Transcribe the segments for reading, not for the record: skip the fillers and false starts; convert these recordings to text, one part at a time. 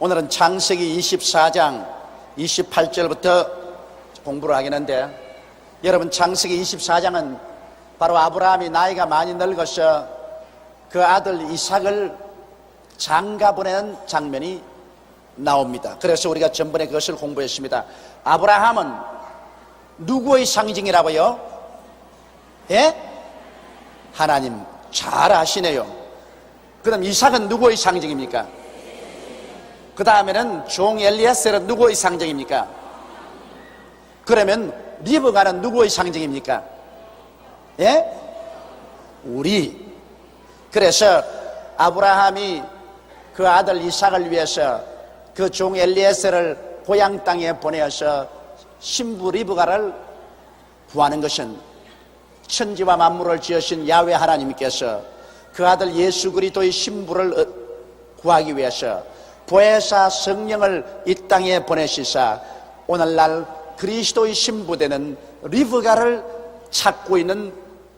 오늘은 창세기 24장 28절부터 공부를 하겠는데, 여러분, 창세기 24장은 바로 아브라함이 나이가 많이 늙어서 그 아들 이삭을 장가 보내는 장면이 나옵니다. 그래서 우리가 전번에 그것을 공부했습니다. 아브라함은 누구의 상징이라고요? 예? 하나님. 잘 아시네요. 그럼 이삭은 누구의 상징입니까? 그 다음에는 종 엘리에셀은 누구의 상징입니까? 그러면 리브가는 누구의 상징입니까? 예? 우리. 그래서 아브라함이 그 아들 이삭을 위해서 그 종 엘리에셀을 고향 땅에 보내어서 신부 리브가를 구하는 것은 천지와 만물을 지으신 야훼 하나님께서 그 아들 예수 그리스도의 신부를 구하기 위해서 보혜사 성령을 이 땅에 보내시사 오늘날 그리스도의 신부되는 리브가를 찾고 있는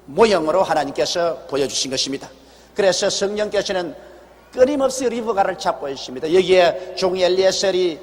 모형으로 하나님께서 보여주신 것입니다. 그래서 성령께서는 끊임없이 리브가를 찾고 있습니다. 여기에 종 엘리에셀이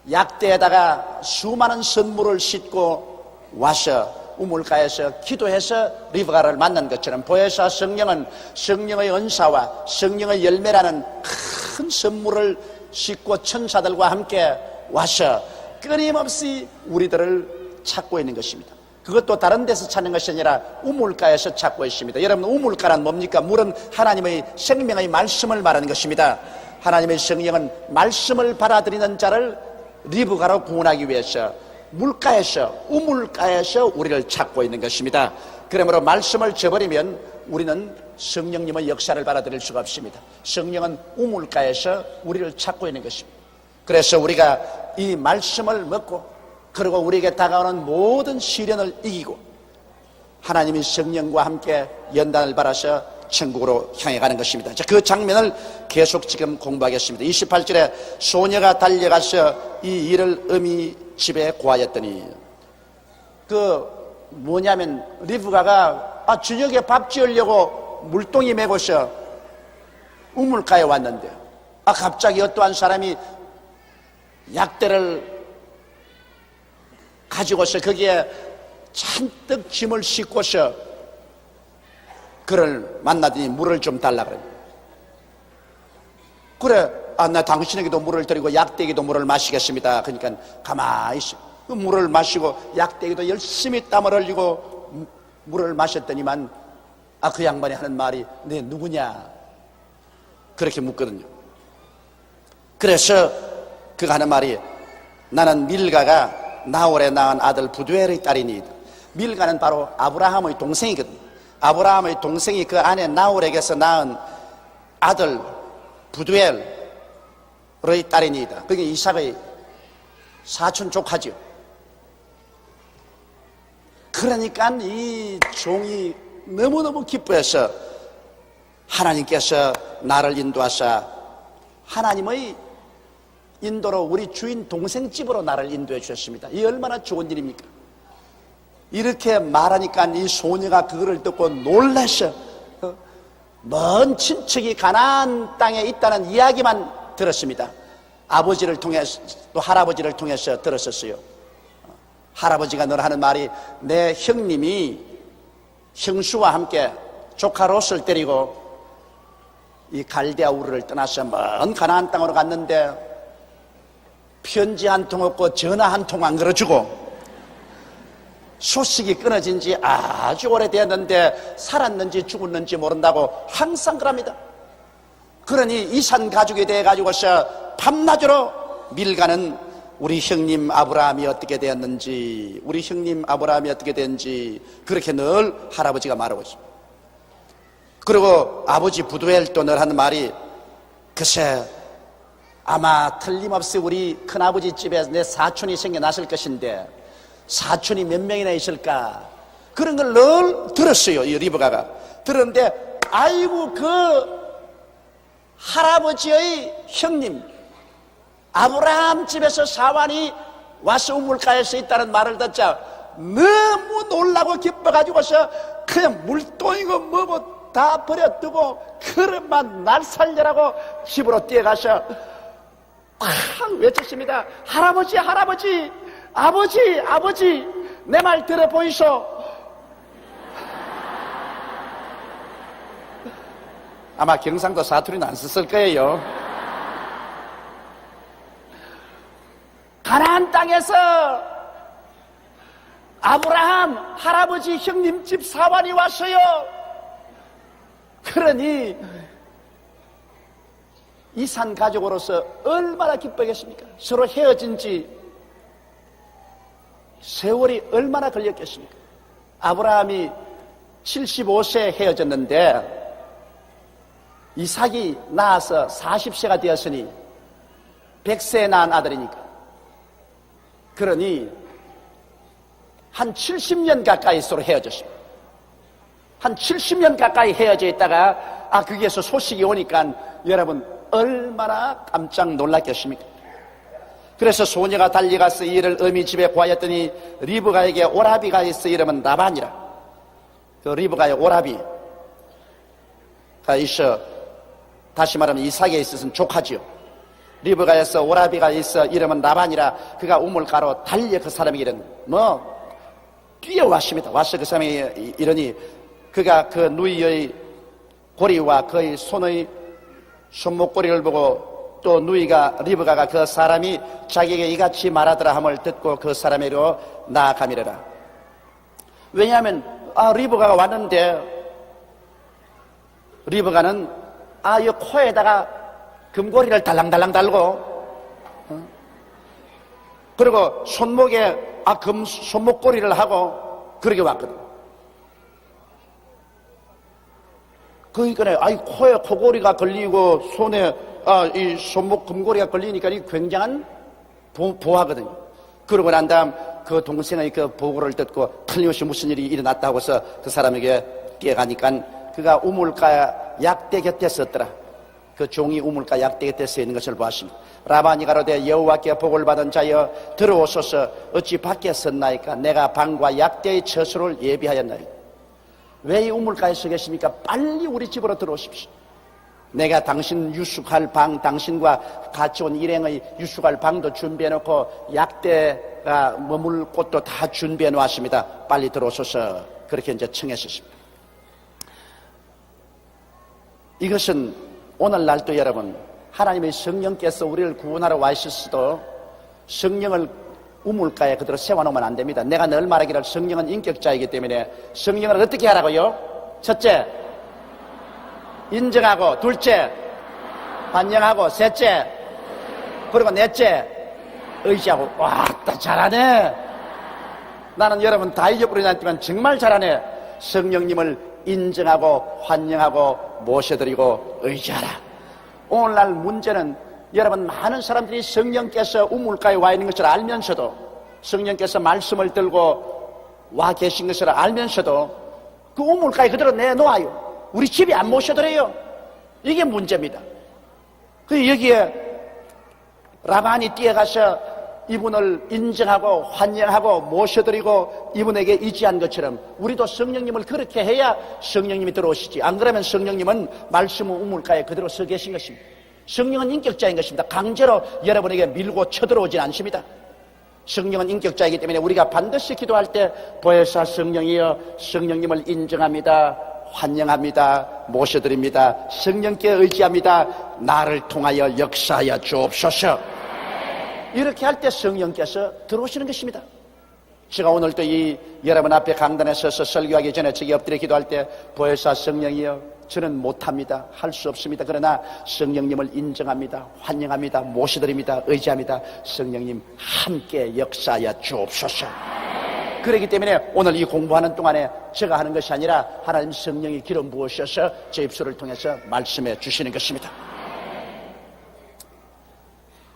약대에다가 수많은 선물을 싣고 와서 우물가에서 기도해서 리브가를 만난 것처럼 보혜사 성령은 성령의 은사와 성령의 열매라는 큰 선물을 싣고 천사들과 함께 와서 끊임없이 우리들을 찾고 있는 것입니다. 그것도 다른 데서 찾는 것이 아니라 우물가에서 찾고 있습니다. 여러분, 우물가란 뭡니까? 물은 하나님의 생명의 말씀을 말하는 것입니다. 하나님의 성령은 말씀을 받아들이는 자를 리브가로 구원하기 위해서 물가에서, 우물가에서 우리를 찾고 있는 것입니다. 그러므로 말씀을 저버리면 우리는 성령님의 역사를 받아들일 수가 없습니다. 성령은 우물가에서 우리를 찾고 있는 것입니다. 그래서 우리가 이 말씀을 먹고, 그리고 우리에게 다가오는 모든 시련을 이기고 하나님의 성령과 함께 연단을 받아서 천국으로 향해 가는 것입니다. 자, 그 장면을 계속 지금 공부하겠습니다. 28절에 소녀가 달려가서 이 일을 어미 집에 고하였더니, 뭐냐면 리브가가 저녁에 밥 지으려고 물동이 메고서 우물가에 왔는데 갑자기 어떠한 사람이 약대를 가지고서 거기에 잔뜩 짐을 싣고서 그를 만나더니 물을 좀 달라 그래. 나 당신에게도 물을 드리고 약대에게도 물을 마시겠습니다. 그러니까 가만히 있어. 그 물을 마시고 약대에게도 열심히 땀을 흘리고 물을 마셨더니만 그 양반이 하는 말이 네 누구냐? 그렇게 묻거든요. 그래서 그가 하는 말이 나는 밀가가 나홀에 낳은 아들 부두엘의 딸이니. 밀가는 바로 아브라함의 동생이거든요. 아브라함의 동생이 그 아내 나홀에게서 낳은 아들 부두엘의 딸이니이다. 그게 이삭의 사촌 조카죠. 그러니까 이 종이 너무너무 기뻐해서 하나님께서 나를 인도하사 하나님의 인도로 우리 주인 동생 집으로 나를 인도해 주셨습니다. 이 얼마나 좋은 일입니까? 이렇게 말하니까 이 소녀가 그거를 듣고 놀라서 먼 친척이 가나안 땅에 있다는 이야기만 들었습니다. 아버지를 통해서 또 할아버지를 통해서 들었었어요. 할아버지가 늘 하는 말이 내 형님이 형수와 함께 조카 롯을 데리고 이 갈대아 우르를 떠나서 먼 가나안 땅으로 갔는데 편지 한 통 없고 전화 한 통 안 걸어주고 소식이 끊어진 지 아주 오래되었는데 살았는지 죽었는지 모른다고 항상 그럽니다. 그러니 이산 가족이 돼가지고서 밤낮으로 밀가는 우리 형님 아브라함이 어떻게 되었는지, 우리 형님 아브라함이 어떻게 됐는지 그렇게 늘 할아버지가 말하고 있습니다. 그리고 아버지 부두엘도 늘 하는 말이 글쎄 아마 틀림없이 우리 큰아버지 집에 내 사촌이 생겨났을 것인데 사촌이 몇 명이나 있을까? 그런 걸 늘 들었어요. 이 리브가가 들었는데 아이고 그 할아버지의 형님 아브라함 집에서 사환이 와서 우물가에서 있다는 말을 듣자 너무 놀라고 기뻐가지고서 그냥 물동이고 뭐고 다 버려두고 그릇만 날 살려라고 집으로 뛰어가서 팍 외쳤습니다. 할아버지, 할아버지, 아버지, 아버지, 내 말 들어보이소. 아마 경상도 사투리는 안 썼을 거예요. 가나안 땅에서 아브라함 할아버지 형님 집 사환이 왔어요. 그러니 이산 가족으로서 얼마나 기쁘겠습니까? 서로 헤어진 지 세월이 얼마나 걸렸겠습니까? 아브라함이 75세 헤어졌는데 이삭이 낳아서 40세가 되었으니 100세에 낳은 아들이니까, 그러니 한 70년 가까이 서로 헤어졌습니다. 한 70년 가까이 헤어져 있다가 거기에서 소식이 오니까 여러분 얼마나 깜짝 놀랐겠습니까? 그래서 소녀가 달려가서 이를 어미 집에 구하였더니 리브가에게 오라비가 있어 이름은 라반이라. 그 리브가의 오라비가 있어, 다시 말하면 이삭에 있어서는 조카지요. 리브가에서 오라비가 있어 이름은 라반이라. 그가 우물가로 달려 그 사람에게 뛰어왔습니다. 와서 그 사람이 이러니 그가 그 누이의 고리와 그의 손의 손목고리를 보고 또 누이가 리브가가 그 사람이 자기에게 이같이 말하더라 함을 듣고 그 사람에게로 나아가미르라. 왜냐하면 리브가가 왔는데 리브가는 이 코에다가 금고리를 달랑달랑 달고 그리고 손목에 손목고리를 하고 그렇게 왔거든. 그러니까 코에 코고리가 걸리고 손에 이 손목 금고리가 걸리니까 이 굉장한 보하거든요. 그러고 난 다음 그 동생의 그 보고를 듣고 틀림없이 무슨 일이 일어났다고 해서 그 사람에게 뛰어가니까 그가 우물가 약대 곁에 섰더라. 그 종이 우물가 약대 곁에 서 있는 것을 보았습니다. 라반이 가로되 여호와께 복을 받은 자여 들어오소서. 어찌 밖에 섰나이까? 내가 방과 약대의 처소를 예비하였나이까? 왜 이 우물가에 서 계십니까? 빨리 우리 집으로 들어오십시오. 내가 당신 유숙할 방, 당신과 같이 온 일행의 유숙할 방도 준비해놓고 약대가 머물 곳도 다 준비해 놓았습니다. 빨리 들어오소서. 그렇게 이제 청했었습니다. 이것은 오늘날도 여러분, 하나님의 성령께서 우리를 구원하러 와 있었어도 성령을 우물가에 그대로 세워놓으면 안 됩니다. 내가 늘 말하기를 성령은 인격자이기 때문에 성령을 어떻게 하라고요? 첫째, 인정하고, 둘째, 반영하고, 셋째, 그리고 넷째, 의지하고. 왔다, 잘하네. 나는 여러분 다 잊어버리지 않지만 정말 잘하네. 성령님을 인정하고 환영하고 모셔드리고 의지하라. 오늘날 문제는 여러분, 많은 사람들이 성령께서 우물가에 와 있는 것을 알면서도, 성령께서 말씀을 들고 와 계신 것을 알면서도 그 우물가에 그대로 내놓아요. 우리 집에 안 모셔드려요. 이게 문제입니다. 그 여기에 라반이 뛰어가서 이분을 인정하고 환영하고 모셔드리고 이분에게 의지한 것처럼 우리도 성령님을 그렇게 해야 성령님이 들어오시지. 안 그러면 성령님은 말씀 우물가에 그대로 서 계신 것입니다. 성령은 인격자인 것입니다. 강제로 여러분에게 밀고 쳐들어오진 않습니다. 성령은 인격자이기 때문에 우리가 반드시 기도할 때 보혜사 성령이여, 성령님을 인정합니다, 환영합니다, 모셔드립니다, 성령께 의지합니다, 나를 통하여 역사하여 주옵소서. 이렇게 할 때 성령께서 들어오시는 것입니다. 제가 오늘 또 이 여러분 앞에 강단에 서서 설교하기 전에 저기 엎드려 기도할 때 보혜사 성령이여, 저는 못합니다, 할 수 없습니다. 그러나 성령님을 인정합니다, 환영합니다, 모셔드립니다, 의지합니다. 성령님 함께 역사하여 주옵소서. 그렇기 때문에 오늘 이 공부하는 동안에 제가 하는 것이 아니라 하나님 성령이 기름 부으셔서 제 입술을 통해서 말씀해 주시는 것입니다.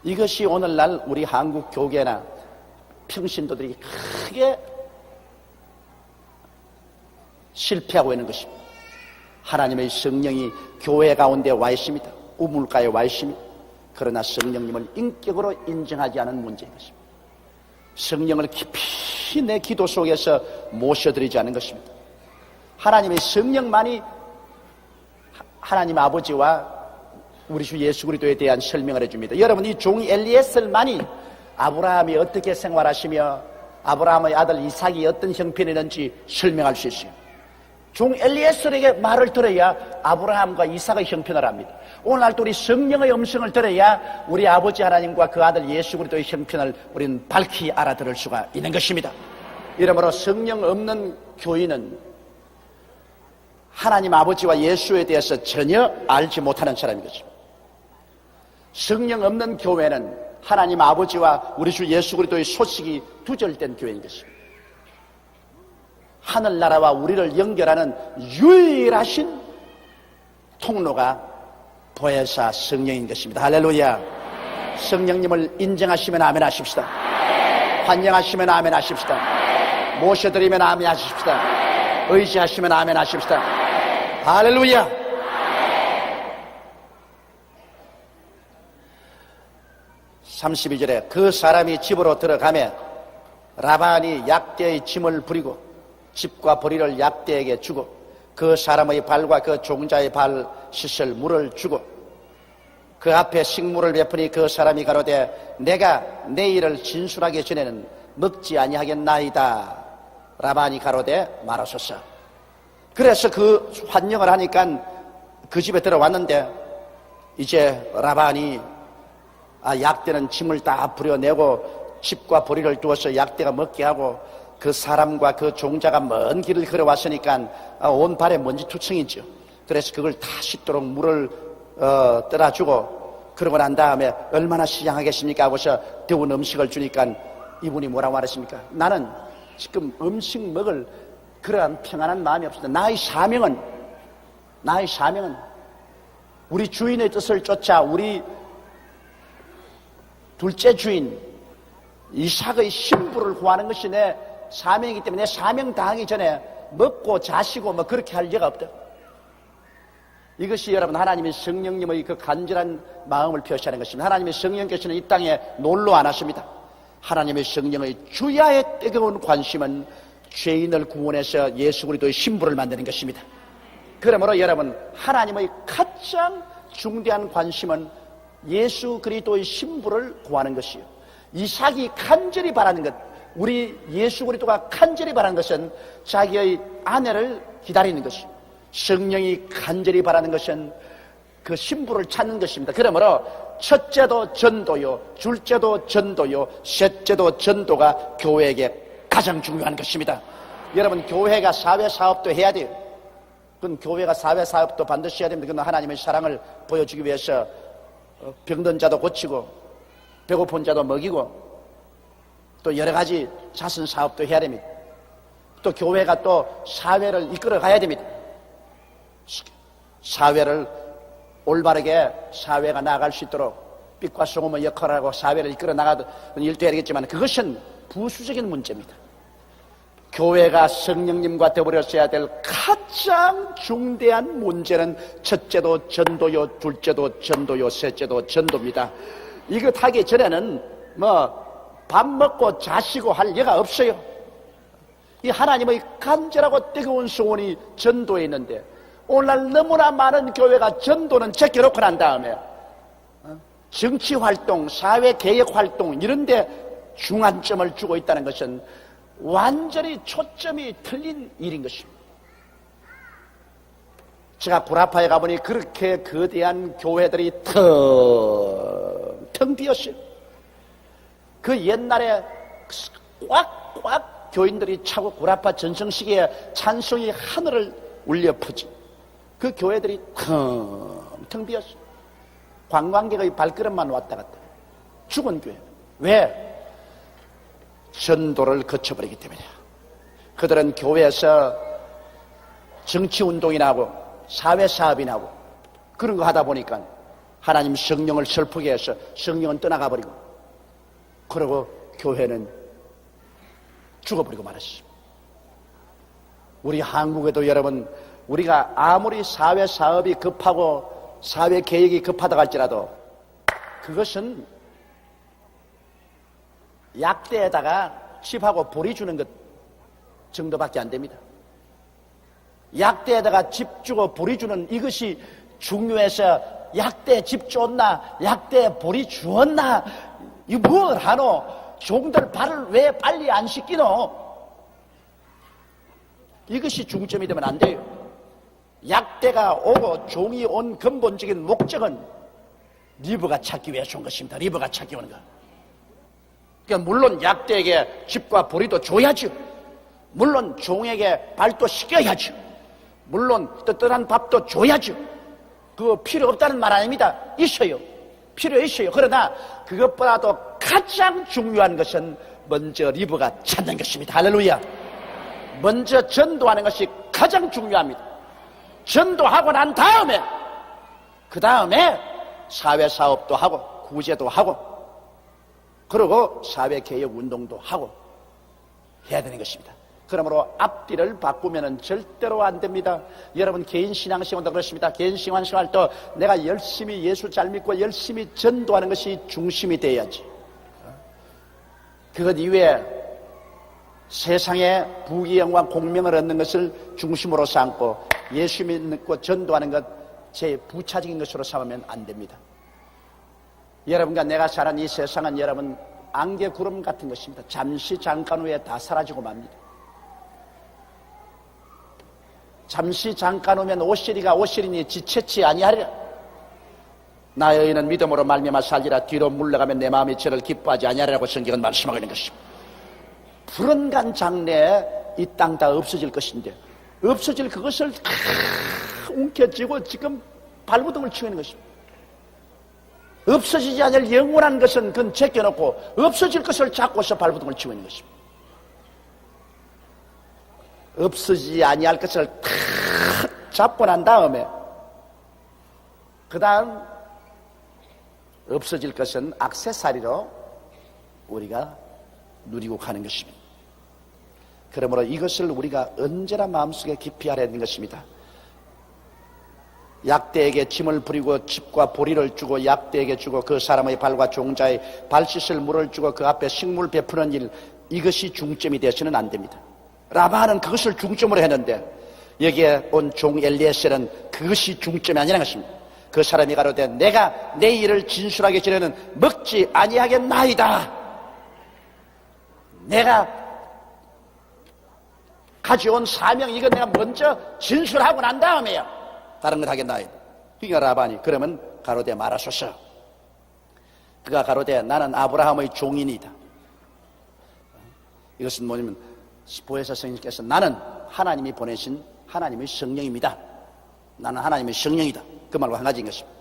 이것이 오늘날 우리 한국 교계나 평신도들이 크게 실패하고 있는 것입니다. 하나님의 성령이 교회 가운데 와 있습니다. 우물가에 와 있습니다. 그러나 성령님을 인격으로 인정하지 않은 문제인 것입니다. 성령을 깊이 내 기도 속에서 모셔드리지 않은 것입니다. 하나님의 성령만이 하나님 아버지와 우리 주 예수 그리스도에 대한 설명을 해줍니다. 여러분, 이 종 엘리에셀만이 아브라함이 어떻게 생활하시며 아브라함의 아들 이삭이 어떤 형편이었는지 설명할 수 있어요. 종 엘리에셀에게 말을 들어야 아브라함과 이삭의 형편을 압니다. 오늘날도 우리 성령의 음성을 들어야 우리 아버지 하나님과 그 아들 예수 그리스도의 형편을 우리는 밝히 알아들을 수가 있는 것입니다. 이러므로 성령 없는 교인은 하나님 아버지와 예수에 대해서 전혀 알지 못하는 사람인 것입니다. 성령 없는 교회는 하나님 아버지와 우리 주 예수 그리스도의 소식이 두절된 교회인 것입니다. 하늘나라와 우리를 연결하는 유일하신 통로가 보혜사 성령인 것입니다. 할렐루야. 성령님을 인정하시면 아멘 하십시다. 환영하시면 아멘 하십시다. 모셔드리면 아멘 하십시다. 의지하시면 아멘 하십시다. 할렐루야. 32절에 그 사람이 집으로 들어가매 라반이 약대의 짐을 부리고 집과 보리를 약대에게 주고 그 사람의 발과 그 종자의 발 씻을 물을 주고 그 앞에 식물을 베푸니 그 사람이 가로되 내가 내 일을 진술하기 전에는 먹지 아니하겠나이다. 라반이 가로되 말하소서. 그래서 그 환영을 하니까 그 집에 들어왔는데 이제 라반이 약대는 짐을 다 부려내고 집과 보리를 두어서 약대가 먹게 하고 그 사람과 그 종자가 먼 길을 걸어왔으니까 온 발에 먼지투성이죠. 그래서 그걸 다 씻도록 물을 떠라주고 그러고 난 다음에 얼마나 시장하겠습니까 하고서 더운 음식을 주니까 이분이 뭐라고 말했습니까? 나는 지금 음식 먹을 그러한 평안한 마음이 없습니다. 나의 사명은 우리 주인의 뜻을 쫓아 우리 둘째 주인 이삭의 신부를 구하는 것이 내 사명이기 때문에 내 사명 다하기 전에 먹고 자시고 뭐 그렇게 할 리가 없다. 이것이 여러분 하나님의 성령님의 그 간절한 마음을 표시하는 것입니다. 하나님의 성령께서는 이 땅에 놀러 안 하십니다. 하나님의 성령의 주야의 뜨거운 관심은 죄인을 구원해서 예수 그리스도의 신부를 만드는 것입니다. 그러므로 여러분 하나님의 가장 중대한 관심은 예수 그리스도의 신부를 구하는 것이요. 이삭이 간절히 바라는 것, 우리 예수 그리스도가 간절히 바라는 것은 자기의 아내를 기다리는 것이요. 성령이 간절히 바라는 것은 그 신부를 찾는 것입니다. 그러므로 첫째도 전도요, 둘째도 전도요, 셋째도 전도가 교회에게 가장 중요한 것입니다. 여러분 교회가 사회사업도 해야 돼요. 그건 교회가 사회사업도 반드시 해야 됩니다. 그건 하나님의 사랑을 보여주기 위해서 병든 자도 고치고 배고픈 자도 먹이고 또 여러 가지 자선 사업도 해야 됩니다. 또 교회가 또 사회를 이끌어 가야 됩니다. 사회를 올바르게 사회가 나아갈 수 있도록 빛과 소금의 역할을 하고 사회를 이끌어 나가는 일도 해야 되겠지만 그것은 부수적인 문제입니다. 교회가 성령님과 더불어서 될 가장 중대한 문제는 첫째도 전도요, 둘째도 전도요, 셋째도 전도입니다. 이것 하기 전에는 밥 먹고 자시고 할 리가 없어요. 이 하나님의 간절하고 뜨거운 소원이 전도에 있는데 오늘날 너무나 많은 교회가 전도는 제껴놓고 난 다음에 정치활동, 사회개혁활동 이런 데 중안점을 주고 있다는 것은 완전히 초점이 틀린 일인 것입니다. 제가 구라파에 가보니 그렇게 거대한 교회들이 텅 비었어요. 그 옛날에 꽉꽉 교인들이 차고 구라파 전성시기에 찬송이 하늘을 울려 퍼지 그 교회들이 텅 비었어요. 관광객의 발걸음만 왔다 갔다. 죽은 교회. 왜? 전도를 거쳐버리기 때문이야. 그들은 교회에서 정치운동이나 하고 사회사업이나 하고 그런 거 하다 보니까 하나님 성령을 슬프게 해서 성령은 떠나가 버리고 그러고 교회는 죽어버리고 말았습니다. 우리 한국에도 여러분 우리가 아무리 사회사업이 급하고 사회개혁이 급하다고 할지라도 그것은 약대에다가 칩하고 보리 주는 것 정도밖에 안 됩니다. 약대에다가 집 주고 보리 주는 이것이 중요해서 약대 집 쫓나 약대 보리 주었나 이 뭘 하노? 종들 발을 왜 빨리 안 씻기노? 이것이 중점이 되면 안 돼요. 약대가 오고 종이 온 근본적인 목적은 리브가 찾기 위해서 온 것입니다. 리브가 찾기 오는 거. 그러니까 물론 약대에게 집과 보리도 줘야죠. 물론 종에게 발도 씻겨야죠. 물론 뜨뜻한 밥도 줘야죠. 그거 필요 없다는 말 아닙니다. 있어요. 필요 있어요. 그러나 그것보다도 가장 중요한 것은 먼저 리브가 찾는 것입니다. 할렐루야. 먼저 전도하는 것이 가장 중요합니다. 전도하고 난 다음에 그 다음에 사회사업도 하고 구제도 하고 그리고 사회개혁운동도 하고 해야 되는 것입니다. 그러므로 앞뒤를 바꾸면 절대로 안 됩니다. 여러분 개인 신앙생활도 그렇습니다. 개인 신앙생활도 내가 열심히 예수 잘 믿고 열심히 전도하는 것이 중심이 돼야지. 그것 이외에 세상에 부귀영화 공명을 얻는 것을 중심으로 삼고 예수 믿고 전도하는 것 제 부차적인 것으로 삼으면 안 됩니다. 여러분과 내가 사는 이 세상은 여러분 안개 구름 같은 것입니다. 잠시 잠깐 후에 다 사라지고 맙니다. 잠시 잠깐 후면 오시리가 오시리니 지체치 아니하리라. 나의 의인은 믿음으로 말미암아 살리라. 뒤로 물러가면 내 마음이 저를 기뻐하지 아니하리라고 성경은 말씀하고 있는 것입니다. 불언간 장래에 이 땅 다 없어질 것인데 없어질 그것을 다 움켜쥐고 지금 발버둥을 치고 있는 것입니다. 없어지지 않을 영원한 것은 그건 제껴놓고 없어질 것을 잡고서 발버둥을 치고 있는 것입니다. 없어지지 아니할 것을 다 잡고 난 다음에 그 다음 없어질 것은 액세서리로 우리가 누리고 가는 것입니다. 그러므로 이것을 우리가 언제나 마음속에 깊이 알아야 하는 것입니다. 약대에게 짐을 부리고 집과 보리를 주고 약대에게 주고 그 사람의 발과 종자의 발 씻을 물을 주고 그 앞에 식물 베푸는 일, 이것이 중점이 되어서는 안 됩니다. 라반은 그것을 중점으로 했는데 여기에 온 종 엘리에셀은 그것이 중점이 아니라는 것입니다. 그 사람이 가로되 내가 내 일을 진술하기 전에는 먹지 아니하겠나이다. 내가 가져온 사명 이건 내가 먼저 진술하고 난 다음에야 다른 걸 하겠나이다. 그러니까 라반이 그러면 가로되 말하소서. 그가 가로되 나는 아브라함의 종이니이다. 이것은 뭐냐면 보혜사 성령께서 나는 하나님이 보내신 하나님의 성령입니다. 나는 하나님의 성령이다. 그 말과 한 가지인 것입니다.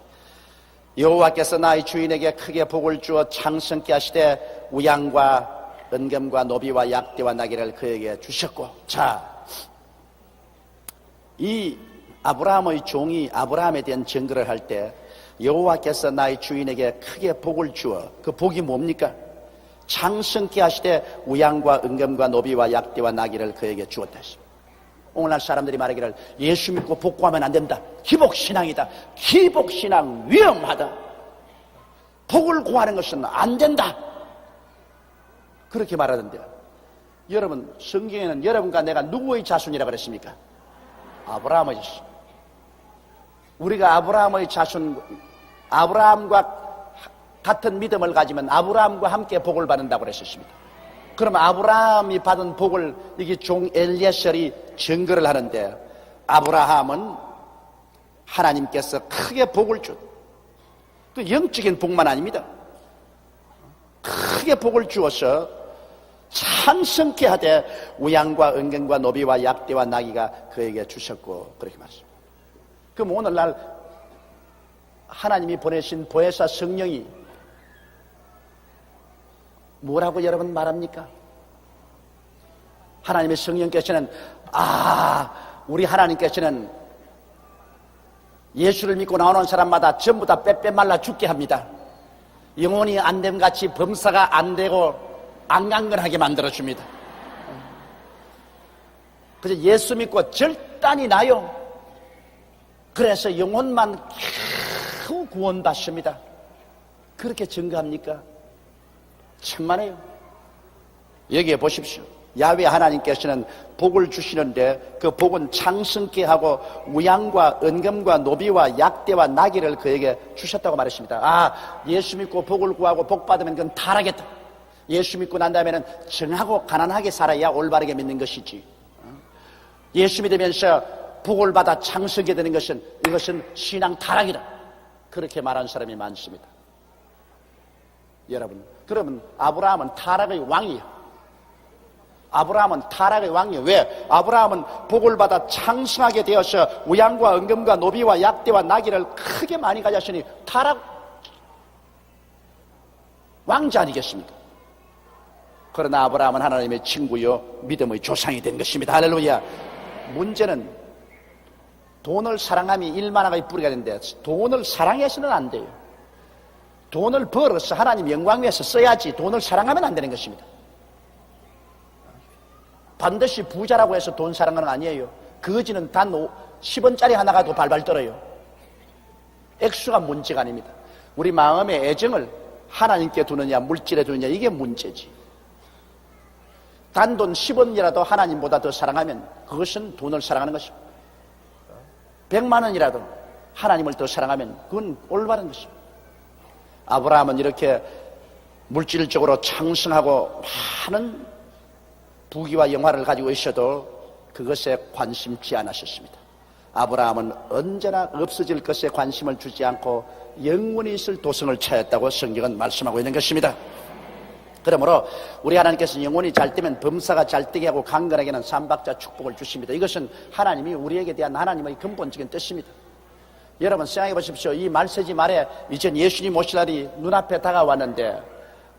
여호와께서 나의 주인에게 크게 복을 주어 창성케 하시되 우양과 은금과 노비와 약대와 나귀를 그에게 주셨고, 자, 이 아브라함의 종이 아브라함에 대한 증거를 할 때 여호와께서 나의 주인에게 크게 복을 주어, 그 복이 뭡니까? 창성케 하시되 우양과 은금과 노비와 약대와 나귀를 그에게 주었다 했습니다. 오늘날 사람들이 말하기를 예수 믿고 복구하면 안 된다. 기복신앙이다. 기복신앙 위험하다. 복을 구하는 것은 안 된다. 그렇게 말하던데요. 여러분 성경에는 여러분과 내가 누구의 자손이라고 그랬습니까? 아브라함의 자손. 우리가 아브라함의 자손, 아브라함과 같은 믿음을 가지면 아브라함과 함께 복을 받는다고 그랬었습니다. 그러면 아브라함이 받은 복을 이게 종 엘리에셀이 증거를 하는데, 아브라함은 하나님께서 크게 복을 준, 또 영적인 복만 아닙니다. 크게 복을 주어서 찬성케 하되 우양과 은경과 노비와 약대와 나귀가 그에게 주셨고, 그렇게 말했습니다. 그럼 오늘날 하나님이 보내신 보혜사 성령이 뭐라고 여러분 말합니까? 하나님의 성령께서는 우리 하나님께서는 예수를 믿고 나오는 사람마다 전부 다 빼빼 말라 죽게 합니다. 영혼이 안됨같이 범사가 안되고 안강건하게 만들어줍니다. 그래서 예수 믿고 절단이 나요. 그래서 영혼만 겨우 구원받습니다. 그렇게 증거합니까? 천만에요. 여기에 보십시오. 야훼 하나님께서는 복을 주시는데 그 복은 창승케 하고 우양과 은금과 노비와 약대와 나귀를 그에게 주셨다고 말했습니다. 아, 예수 믿고 복을 구하고 복 받으면 그건 타락했다. 예수 믿고 난 다음에는 정하고 가난하게 살아야 올바르게 믿는 것이지. 예수 믿으면서 복을 받아 창승하게 되는 것은 이것은 신앙 타락이다. 그렇게 말하는 사람이 많습니다. 여러분, 그러면 아브라함은 타락의 왕이에요. 아브라함은 타락의 왕이에요. 왜? 아브라함은 복을 받아 창승하게 되어서 우양과 은금과 노비와 약대와 나귀를 크게 많이 가졌으니 타락 왕자 아니겠습니까? 그러나 아브라함은 하나님의 친구요 믿음의 조상이 된 것입니다. 할렐루야. 문제는 돈을 사랑함이 일만하의 뿌리가 되는데 돈을 사랑해서는 안 돼요. 돈을 벌어서 하나님 영광 위해서 써야지 돈을 사랑하면 안 되는 것입니다. 반드시 부자라고 해서 돈 사랑하는 건 아니에요. 거지는 단 10원짜리 하나가도 발발 떨어요. 액수가 문제가 아닙니다. 우리 마음의 애정을 하나님께 두느냐 물질에 두느냐 이게 문제지. 단돈 10원이라도 하나님보다 더 사랑하면 그것은 돈을 사랑하는 것입니다. 100만 원이라도 하나님을 더 사랑하면 그건 올바른 것입니다. 아브라함은 이렇게 물질적으로昌盛하고 많은 부귀와 영화를 가지고 있어도 그것에 관심치 않으셨습니다. 아브라함은 언제나 없어질 것에 관심을 주지 않고 영원히 있을 도성을 찾았다고 성경은 말씀하고 있는 것입니다. 그러므로 우리 하나님께서 영혼이 잘 되면 범사가 잘 되게 하고 강건하게는 삼박자 축복을 주십니다. 이것은 하나님이 우리에게 대한 하나님의 근본적인 뜻입니다. 여러분 생각해 보십시오. 이 말세지 말에 이제 예수님 오실 날이 눈앞에 다가왔는데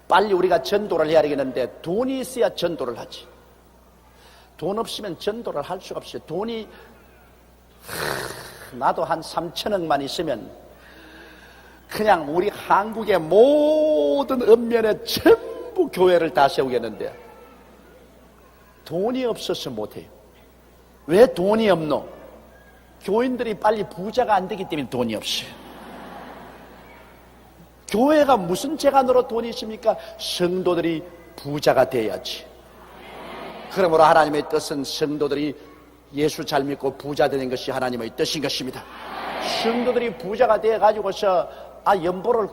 빨리 우리가 전도를 해야 되겠는데 돈이 있어야 전도를 하지. 돈 없으면 전도를 할 수가 없어요. 돈이 나도 한 3천억만 있으면 그냥 우리 한국의 모든 읍면에 전부 교회를 다 세우겠는데 돈이 없어서 못해요. 왜 돈이 없노? 교인들이 빨리 부자가 안 되기 때문에 돈이 없어요. 교회가 무슨 재간으로 돈이 있습니까? 성도들이 부자가 돼야지. 그러므로 하나님의 뜻은 성도들이 예수 잘 믿고 부자 되는 것이 하나님의 뜻인 것입니다. 성도들이 부자가 되어가지고서 연보를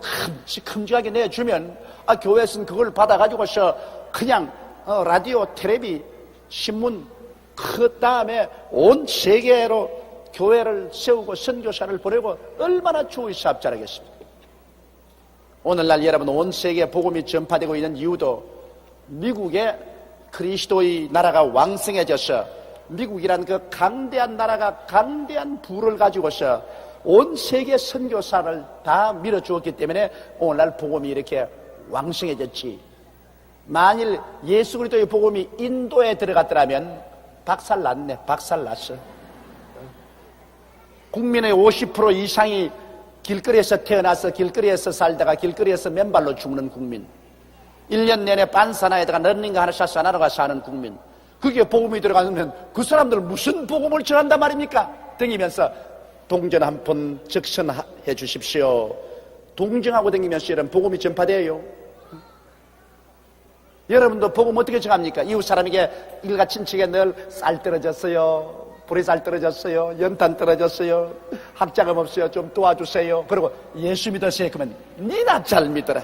큼직하게 내주면 교회에서는 그걸 받아가지고서 그냥 라디오, 텔레비, 신문 그 다음에 온 세계로 교회를 세우고 선교사를 보내고 얼마나 좋은 사업 잘하겠습니까? 오늘날 여러분 온 세계에 복음이 전파되고 있는 이유도 미국의 그리스도의 나라가 왕성해져서 미국이란 그 강대한 나라가 강대한 부를 가지고서 온 세계 선교사를 다 밀어주었기 때문에 오늘날 복음이 이렇게 왕성해졌지. 만일 예수 그리스도의 복음이 인도에 들어갔더라면 박살났네. 박살났어. 국민의 50% 이상이 길거리에서 태어나서 길거리에서 살다가 길거리에서 맨발로 죽는 국민, 1년 내내 반사나에다가 런닝가 하나 샷 하나가 사는 국민, 그게 복음이 들어가면 그 사람들 무슨 복음을 전한단 말입니까? 댕기면서 동전 한 푼 적선해 주십시오. 동정하고 댕기면서 여러분 복음이 전파돼요. 여러분도 복음 어떻게 전합니까? 이웃 사람에게 일가 친척에 늘 쌀 떨어졌어요, 보리쌀 떨어졌어요, 연탄 떨어졌어요, 학자금 없어요, 좀 도와주세요. 그리고 예수 믿으세요. 그러면 니나 잘 믿어라.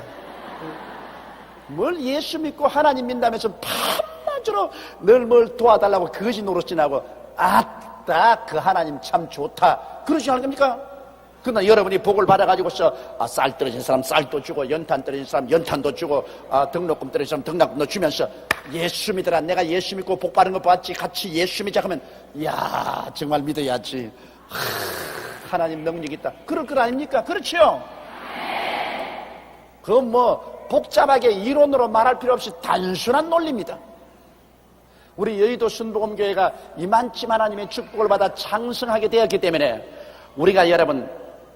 뭘 예수 믿고 하나님 믿다면서 밤낮으로 늘 뭘 도와달라고 거짓 노릇지나고 아따 그 하나님 참 좋다 그러지 않을 겁니까? 그러나 여러분이 복을 받아가지고서 쌀 떨어진 사람 쌀도 주고 연탄 떨어진 사람 연탄도 주고 등록금 떨어진 사람 등록금도 주면서 예수 믿어라, 내가 예수 믿고 복 받은 거 봤지, 같이 예수 믿자 하면 야 정말 믿어야지, 하나님 능력 있다 그럴 것 아닙니까? 그렇죠? 그건 뭐 복잡하게 이론으로 말할 필요 없이 단순한 논리입니다. 우리 여의도 순복음교회가 이만큼 하나님의 축복을 받아 창성하게 되었기 때문에 우리가 여러분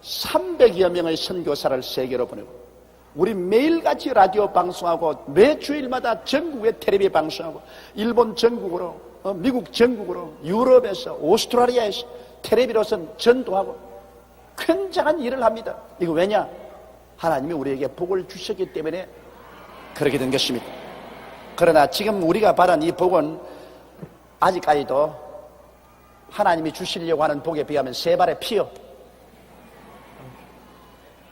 300여 명의 선교사를 세계로 보내고 우리 매일같이 라디오 방송하고 매 주일마다 전국에 텔레비 방송하고 일본 전국으로 미국 전국으로 유럽에서 오스트라리아에서 텔레비로선 전도하고 굉장한 일을 합니다. 이거 왜냐? 하나님이 우리에게 복을 주셨기 때문에 그렇게 된 것입니다. 그러나 지금 우리가 받은 이 복은 아직까지도 하나님이 주시려고 하는 복에 비하면 세 발의 피요.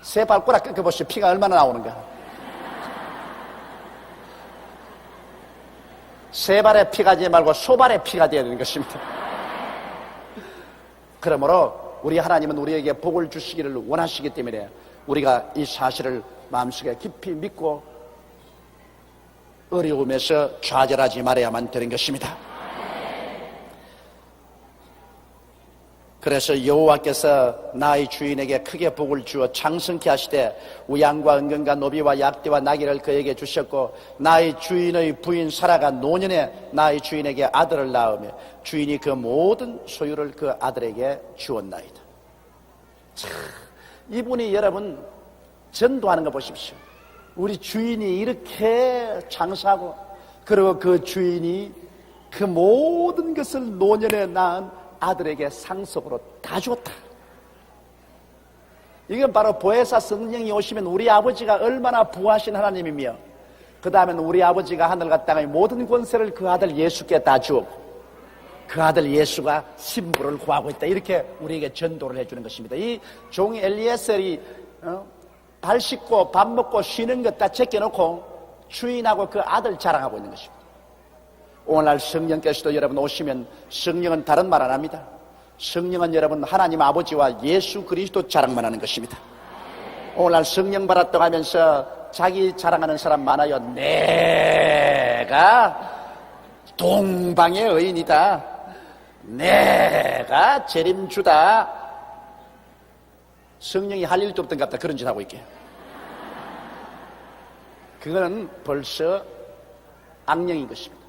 세 발꼬락 꺾어보시오. 피가 얼마나 나오는가. 세 발의 피가 되지 말고 소발의 피가 되어야 되는 것입니다. 그러므로 우리 하나님은 우리에게 복을 주시기를 원하시기 때문에 우리가 이 사실을 마음속에 깊이 믿고 어려움에서 좌절하지 말아야만 되는 것입니다. 그래서 여호와께서 나의 주인에게 크게 복을 주어 창성케 하시되 우양과 은근과 노비와 약대와 나귀를 그에게 주셨고 나의 주인의 부인 사라가 노년에 나의 주인에게 아들을 낳으며 주인이 그 모든 소유를 그 아들에게 주었나이다. 참, 이분이 여러분 전도하는 거 보십시오. 우리 주인이 이렇게 장사하고 그리고 그 주인이 그 모든 것을 노년에 낳은 아들에게 상속으로 다 주었다. 이건 바로 보혜사 성령이 오시면 우리 아버지가 얼마나 부하신 하나님이며 그 다음에는 우리 아버지가 하늘과 땅의 모든 권세를 그 아들 예수께 다 주었고 그 아들 예수가 신부를 구하고 있다. 이렇게 우리에게 전도를 해주는 것입니다. 이 종 엘리에셀이 발 씻고 밥 먹고 쉬는 것 다 제껴놓고 주인하고 그 아들 자랑하고 있는 것입니다. 오늘날 성령께서도 여러분 오시면 성령은 다른 말 안 합니다. 성령은 여러분 하나님 아버지와 예수 그리스도 자랑만 하는 것입니다. 오늘날 성령 받았다고 하면서 자기 자랑하는 사람 많아요. 내가 동방의 의인이다. 내가 재림주다. 성령이 할 일도 없던 것 같다. 그런 짓 하고 있게. 그거는 벌써 악령인 것입니다.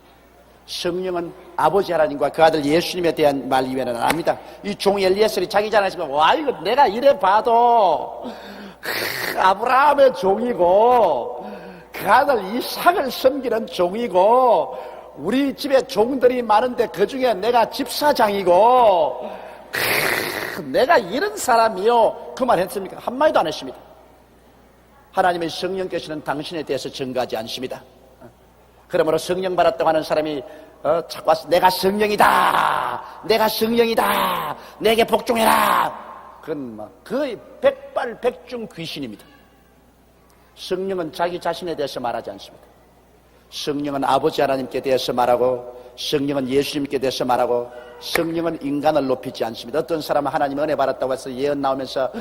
성령은 아버지 하나님과 그 아들 예수님에 대한 말 이외에는 안 합니다. 이 종 엘리에셀이 자기 자랑하시면 와 이거 내가 이래 봐도 아브라함의 종이고 그 아들 이삭을 섬기는 종이고 우리 집에 종들이 많은데 그 중에 내가 집사장이고 내가 이런 사람이요 그 말 했습니까? 한마디도 안 했습니다. 하나님의 성령께서는 당신에 대해서 증거하지 않습니다. 그러므로 성령 받았다고 하는 사람이 자꾸 와서 내가 성령이다, 내가 성령이다, 내게 복종해라. 그건 거의 백발백중 귀신입니다. 성령은 자기 자신에 대해서 말하지 않습니다. 성령은 아버지 하나님께 대해서 말하고 성령은 예수님께 대해서 말하고 성령은 인간을 높이지 않습니다. 어떤 사람은 하나님 은혜 받았다고 해서 예언 나오면서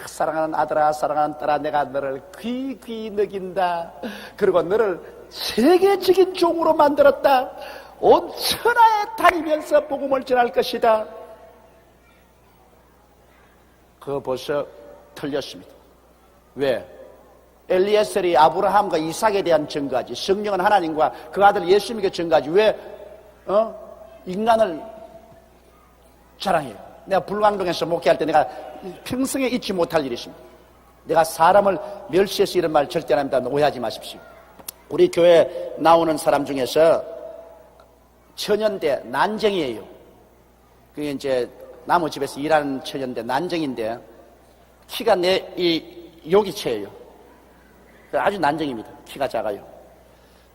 사랑하는 아들아 사랑하는 딸아 내가 너를 귀귀 먹인다. 그리고 너를 세계적인 종으로 만들었다. 온 천하에 다니면서 복음을 전할 것이다. 그거 벌써 틀렸습니다. 왜? 엘리에셀이 아브라함과 이삭에 대한 증거하지 성령은 하나님과 그 아들 예수님께 증거하지 왜 인간을 자랑해요? 내가 불광동에서 목회할 때 내가 평생에 잊지 못할 일이 있습니다. 내가 사람을 멸시해서 이런 말 절대 안 합니다. 오해하지 마십시오. 우리 교회 나오는 사람 중에서 처년대 난쟁이에요. 그게 이제 나무 집에서 일하는 처년대 난쟁인데 키가 여기채예요. 아주 난쟁입니다. 키가 작아요.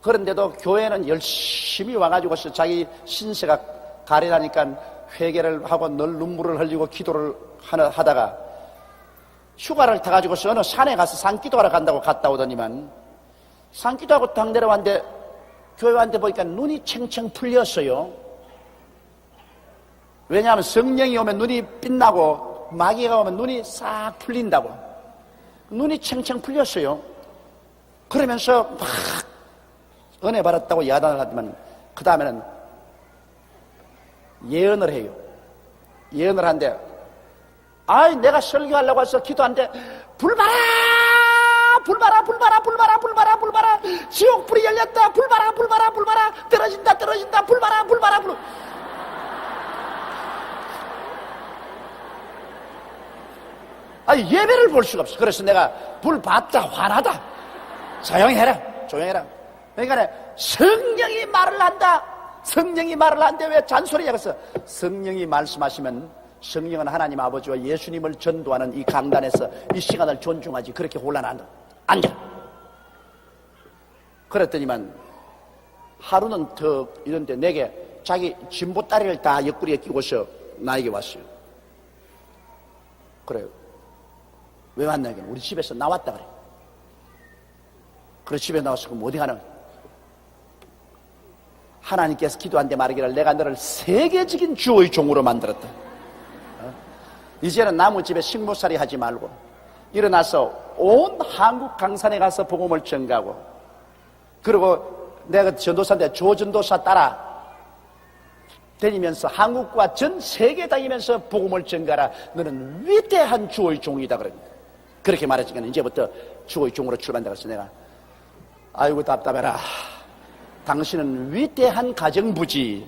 그런데도 교회는 열심히 와가지고서 자기 신세가 가련하니까 회개를 하고 늘 눈물을 흘리고 기도를 하다가 휴가를 타가지고서 어느 산에 가서 산기도하러 간다고 갔다 오더니만 산기도하고 딱 내려왔는데 교회 왔는데 보니까 눈이 챙챙 풀렸어요. 왜냐하면 성령이 오면 눈이 빛나고 마귀가 오면 눈이 싹 풀린다고. 눈이 챙챙 풀렸어요. 그러면서 막 은혜 받았다고 야단을 하더만 그 다음에는 예언을 해요. 예언을 한대. 아이 내가 설교하려고 해서 기도하는데 불 봐라 불 봐라 불 봐라 불 봐라 불 봐라 불 봐라 지옥 불이 열렸다 불 봐라 불 봐라 불 봐라 떨어진다 떨어진다 불 봐라 불 봐라 불. 아니 예배를 볼 수가 없어. 그래서 내가 불 봤다 화나다. 조용히 해라 조용히 해라. 그러니까 성령이 말을 한다. 성령이 말을 하는데 왜 잔소리냐. 그래서 성령이 말씀하시면 성령은 하나님 아버지와 예수님을 전도하는 이 강단에서 이 시간을 존중하지 그렇게 혼란한다. 앉아. 그랬더니만 하루는 더 이런데 내게 자기 진보다리를 다 옆구리에 끼고서 나에게 왔어요. 그래요. 왜 왔나? 우리 집에서 나왔다 그래. 그래 집에 나와서 그럼 어디 가는? 하나님께서 기도한데 말하기를 내가 너를 세계적인 주의 종으로 만들었다. 이제는 남의 집에 식모살이 하지 말고 일어나서 온 한국 강산에 가서 복음을 전가하고, 그리고 내가 전도사인데 조전도사 따라 다니면서 한국과 전 세계 다니면서 복음을 전가하라. 너는 위대한 주의 종이다 그럽니다. 그렇게 말했으니까 이제부터 주의 종으로 출발한다 그래서 내가 아이고 답답해라. 당신은 위대한 가정부지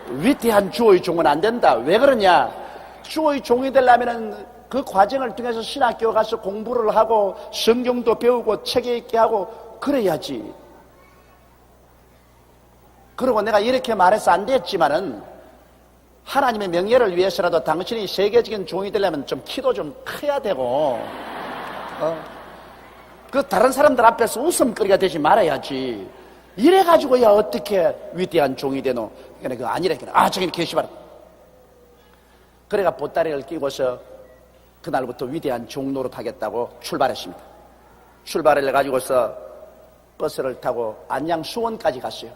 위대한 주의 종은 안 된다. 왜 그러냐? 주의 종이 되려면 그 과정을 통해서 신학교 가서 공부를 하고 성경도 배우고 책 읽게 하고 그래야지. 그리고 내가 이렇게 말해서 안 됐지만은 하나님의 명예를 위해서라도 당신이 세계적인 종이 되려면 좀 키도 좀 커야 되고 그 다른 사람들 앞에서 웃음거리가 되지 말아야지. 이래가지고야 어떻게 위대한 종이 되노? 그러니까 그거 아니래. 저기 계시봐라. 그래가 보따리를 끼고서 그날부터 위대한 종로로 타겠다고 출발했습니다. 출발을 해가지고서 버스를 타고 안양 수원까지 갔어요.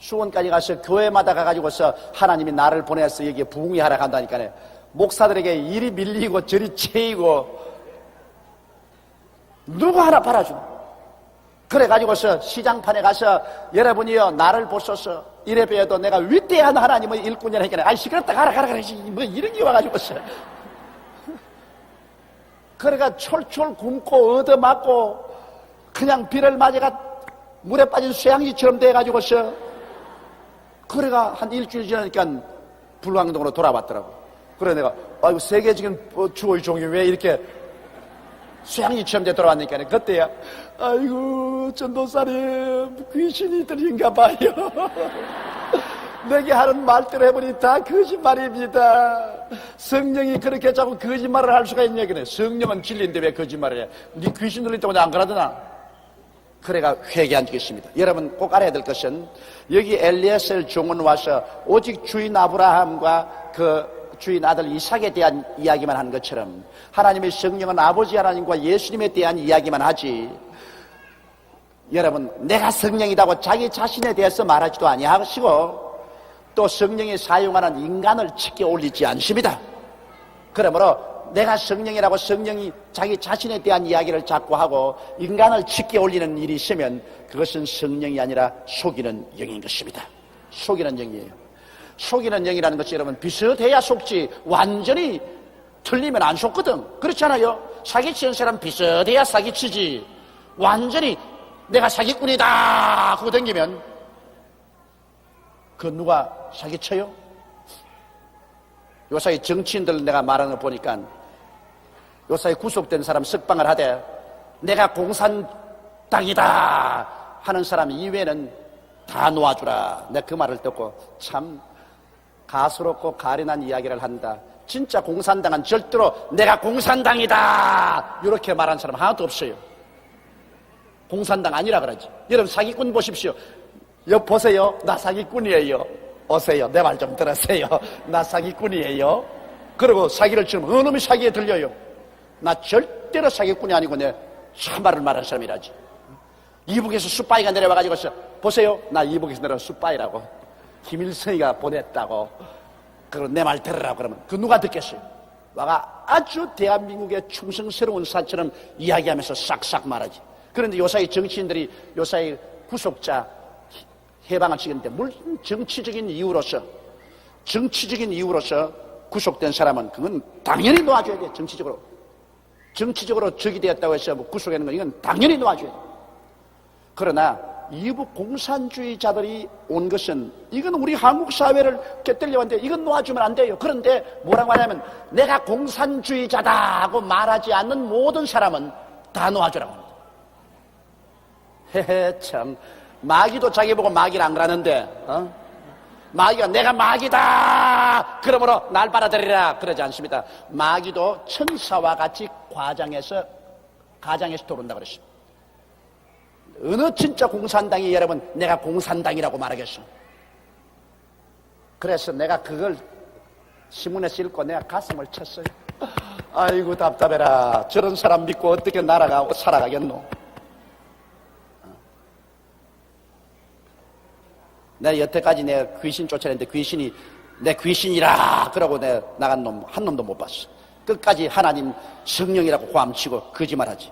수원까지 가서 교회마다 가가지고서 하나님이 나를 보내서 여기에 부흥회하러 간다니까요. 목사들에게 일이 밀리고 저리 채이고 누구 하나 팔아주고, 그래가지고서 시장판에 가서 여러분이요 나를 보소서 이래 뵈어도 내가 위대한 하나님의 일꾼이라 하니까 아이 시끄럽다 가라 뭐 이런 게 와가지고서 그래가 철철 굶고 얻어맞고 그냥 비를 맞아가 물에 빠진 쇠양지처럼 돼가지고서 그래가 한 일주일 지나니까 불광동으로 돌아왔더라고. 그래 내가 아이고 세계적인 주의 종이 왜 이렇게 쇠양지처럼 돼 돌아왔니까 그때야 아이고 전도사님 귀신이 들린가 봐요. 내게 하는 말대로 해보니 다 거짓말입니다. 성령이 그렇게 자꾸 거짓말을 할 수가 있냐 그래. 성령은 진리인데 왜 거짓말을 해? 네 귀신 들릴 때마다 안 그러더나? 그래가 회개한 적이 있습니다. 여러분 꼭 알아야 될 것은 여기 엘리에셀 종은 와서 오직 주인 아브라함과 그 주인 아들 이삭에 대한 이야기만 하는 것처럼 하나님의 성령은 아버지 하나님과 예수님에 대한 이야기만 하지, 여러분 내가 성령이라고 자기 자신에 대해서 말하지도 아니하시고 또 성령이 사용하는 인간을 치켜 올리지 않습니다. 그러므로 내가 성령이라고 성령이 자기 자신에 대한 이야기를 자꾸 하고 인간을 치켜 올리는 일이 있으면 그것은 성령이 아니라 속이는 영인 것입니다. 속이는 영이에요. 속이는 영이라는 것이 여러분 비슷해야 속지 완전히 틀리면 안 속거든. 그렇잖아요. 사기치는 사람 비슷해야 사기치지 완전히 내가 사기꾼이다 그거 댕기면 그 누가 사기쳐요? 요사이 정치인들 내가 말하는 거 보니까 요사이 구속된 사람 석방을 하되 내가 공산당이다 하는 사람 이외에는 다 놓아주라. 내가 그 말을 듣고 참 가스롭고 가련한 이야기를 한다. 진짜 공산당은 절대로 내가 공산당이다 이렇게 말하는 사람 하나도 없어요. 공산당 아니라 그러지. 여러분 사기꾼 보십시오. 보세요. 나 사기꾼이에요. 오세요. 내 말 좀 들으세요. 나 사기꾼이에요. 그리고 사기를 치면 어느 놈이 사기에 들려요. 나 절대로 사기꾼이 아니고 내 참말을 말하는 사람이라지. 이북에서 숯바위가 내려와가지고 보세요. 나 이북에서 내려온 숯바위라고. 김일성이가 보냈다고. 그리고 내 말 들으라고 그러면 그 누가 듣겠어요? 와가 아주 대한민국의 충성스러운 사처럼 이야기하면서 싹싹 말하지. 그런데 요사이 정치인들이 요사이 구속자 해방을 시켰는데 물론 정치적인 이유로서 구속된 사람은 그건 당연히 놓아줘야 돼. 정치적으로 적이 되었다고 해서 뭐 구속하는 건 이건 당연히 놓아줘야 돼. 그러나 이북 공산주의자들이 온 것은 이건 우리 한국 사회를 깨뜨리려고 하는데 이건 놓아주면 안 돼요. 그런데 뭐라고 하냐면 내가 공산주의자다 하고 말하지 않는 모든 사람은 다 놓아주라고 합니다. 헤헤 참 마귀도 자기 보고 마귀를 안 그러는데 마귀가 내가 마귀다 그러므로 날 받아들이라 그러지 않습니다. 마귀도 천사와 같이 가장에서 들어온다 그랬습니다. 어느 진짜 공산당이 여러분 내가 공산당이라고 말하겠어? 그래서 내가 그걸 신문에 싣고 내가 가슴을 쳤어요. 아이고 답답해라. 저런 사람 믿고 어떻게 날아가고 살아가겠노? 내가 여태까지 내가 귀신 쫓아냈는데 귀신이 내 귀신이라 그러고 내가 나간 놈 한 놈도 못 봤어. 끝까지 하나님 성령이라고 고함치고 거짓말하지.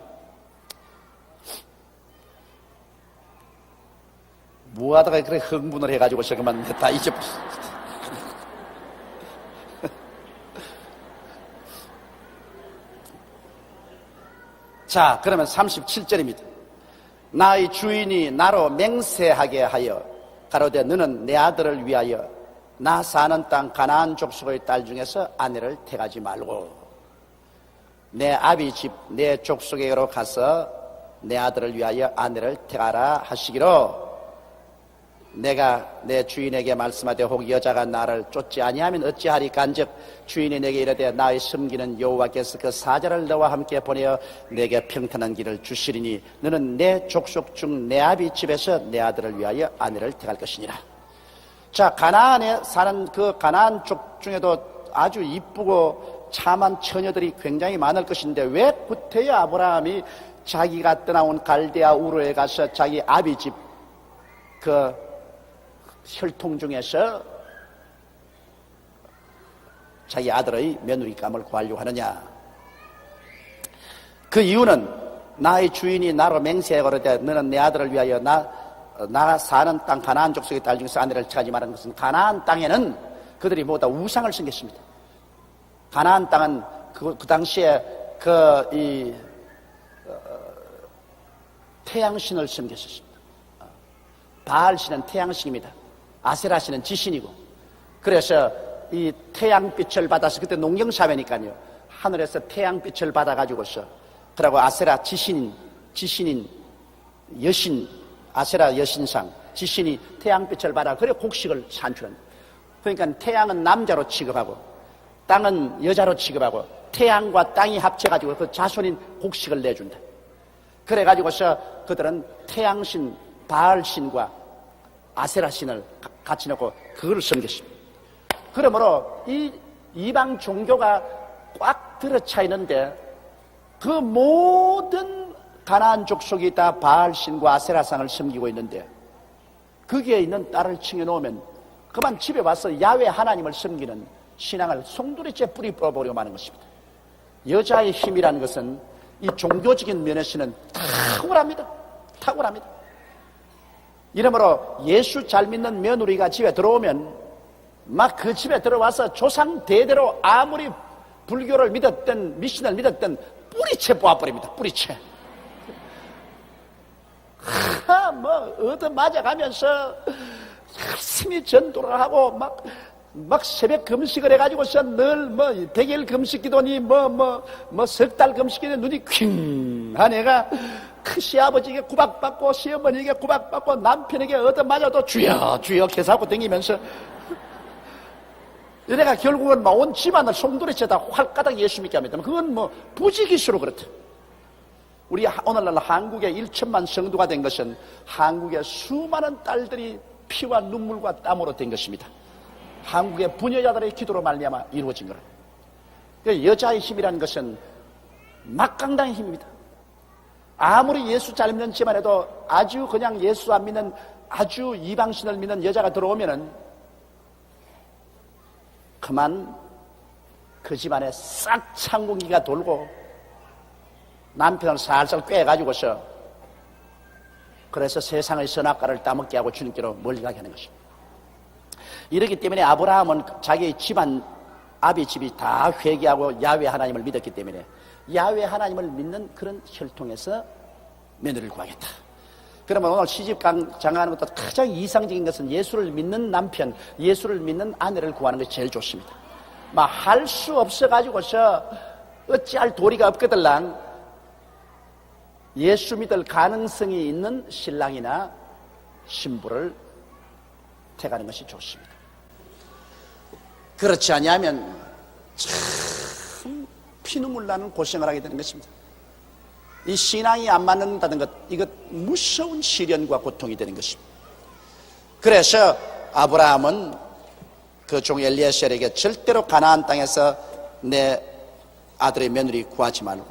뭐하다가 그렇게 흥분을 해가지고서 그만 다 잊어버렸어. 자, 그러면 37절입니다. 나의 주인이 나로 맹세하게 하여 가로되 너는 내 아들을 위하여 나 사는 땅 가나안 족속의 딸 중에서 아내를 택하지 말고 내 아비 집 내 족속에로 가서 내 아들을 위하여 아내를 택하라 하시기로 내가 내 주인에게 말씀하되 혹 여자가 나를 쫓지 아니하면 어찌하리까 한즉 주인이 내게 이르되 나의 섬기는 여호와께서 그 사자를 너와 함께 보내어 내게 평탄한 길을 주시리니 너는 내 족속 중 내 아비 집에서 내 아들을 위하여 아내를 택할 것이니라. 자, 가나안에 사는 그 가나안 족 중에도 아주 이쁘고 참한 처녀들이 굉장히 많을 것인데 왜 구태여 아브라함이 자기가 떠나온 갈대아 우르에 가서 자기 아비 집 그 혈통 중에서 자기 아들의 며느리감을 구하려고 하느냐? 그 이유는 나의 주인이 나로 맹세해 거르되 너는 내 아들을 위하여 나 사는 땅 가나안 족속의 딸 중에서 아내를 찾지 말하는 것은 가나안 땅에는 그들이 모두 우상을 섬겼습니다. 가나안 땅은 그 당시에 태양신을 섬겼었습니다. 바알신은 태양신입니다. 아세라신은 지신이고, 그래서 이 태양빛을 받아서 그때 농경사회니까요. 하늘에서 태양빛을 받아가지고서 그리고 아세라 지신인 여신 아세라 여신상 지신이 태양빛을 받아 그래 곡식을 산출합니다. 그러니까 태양은 남자로 취급하고 땅은 여자로 취급하고 태양과 땅이 합쳐가지고 그 자손인 곡식을 내준다. 그래가지고서 그들은 태양신 바알신과 아세라신을 같이 놓고 그걸 섬겼습니다. 그러므로 이 이방 종교가 꽉 들어차 있는데 그 모든 가나안 족속이 다 바알신과 아세라상을 섬기고 있는데 거기에 있는 딸을 칭해놓으면 그만 집에 와서 야훼 하나님을 섬기는 신앙을 송두리째 뿌리 뽑아버리고 마는 것입니다. 여자의 힘이라는 것은 이 종교적인 면에서는 탁월합니다. 이러므로 예수 잘 믿는 며느리가 집에 들어오면 막 그 집에 들어와서 조상 대대로 아무리 불교를 믿었던 미신을 믿었던 뿌리채 뽑아버립니다. 뿌리채. 얻어 맞아가면서 열심히 전도를 하고 막 새벽 금식을 해가지고서 늘 백일 금식기도니 석 달 금식기도니 눈이 퀭한 애가 그 시아버지에게 구박받고 시어머니에게 구박받고 남편에게 얻어맞아도 주여 주여 계산하고 다니면서 이래가 결국은 온 집안을 송두리째 다 활가닥 예수 믿게 합니다. 그건 부지기수로 그렇다. 우리 오늘날 한국에 1천만 성도가 된 것은 한국의 수많은 딸들이 피와 눈물과 땀으로 된 것입니다. 한국의 부녀자들의 기도로 말미암아 이루어진 거라. 여자의 힘이라는 것은 막강당의 힘입니다. 아무리 예수 잘 믿는 집안에도 아주 그냥 예수 안 믿는 아주 이방신을 믿는 여자가 들어오면은 그만 그 집안에 싹 창공기가 돌고 남편을 살살 꿰가지고서 그래서 세상의 선악과를 따먹게 하고 주님께로 멀리 가게 하는 것입니다. 이렇기 때문에 아브라함은 자기 집안 아비 집이 다 회개하고 야훼 하나님을 믿었기 때문에 야훼 하나님을 믿는 그런 혈통에서 며느리를 구하겠다. 그러면 오늘 시집 장가하는 것도 가장 이상적인 것은 예수를 믿는 남편, 예수를 믿는 아내를 구하는 것이 제일 좋습니다. 막 할 수 없어가지고서 어찌할 도리가 없거들랑 예수 믿을 가능성이 있는 신랑이나 신부를 택하는 것이 좋습니다. 그렇지 아니하면 참 피눈물 나는 고생을 하게 되는 것입니다. 이 신앙이 안 맞는다는 것, 이것 무서운 시련과 고통이 되는 것입니다. 그래서 아브라함은 그 종 엘리에셀에게 절대로 가나안 땅에서 내 아들의 며느리 구하지 말고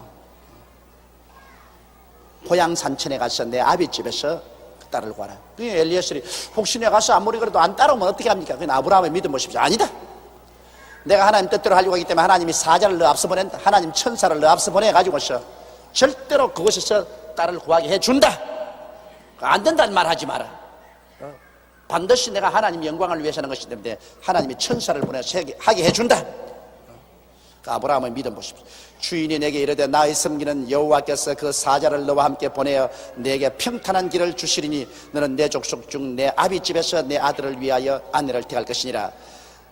고향 산천에 가서 내 아비집에서 그 딸을 구하라. 그 엘리에셀이 혹시 내가 가서 아무리 그래도 안 따라오면 어떻게 합니까? 그건 아브라함의 믿음 보십시오. 아니다. 내가 하나님 뜻대로 하려고 하기 때문에 하나님이 사자를 너 앞서 보낸다. 하나님 천사를 너 앞서 보내가지고서 절대로 그곳에서 딸을 구하게 해준다. 안 된다는 말 하지 마라. 반드시 내가 하나님 영광을 위해서 하는 것이기 때문에 하나님이 천사를 보내서 하게 해준다. 아브라함의 믿음 보십시오. 주인이 내게 이르되 나의 섬기는 여호와께서 그 사자를 너와 함께 보내어 내게 평탄한 길을 주시리니 너는 내 족속 중 내 아비집에서 내 아들을 위하여 아내를 택할 것이니라.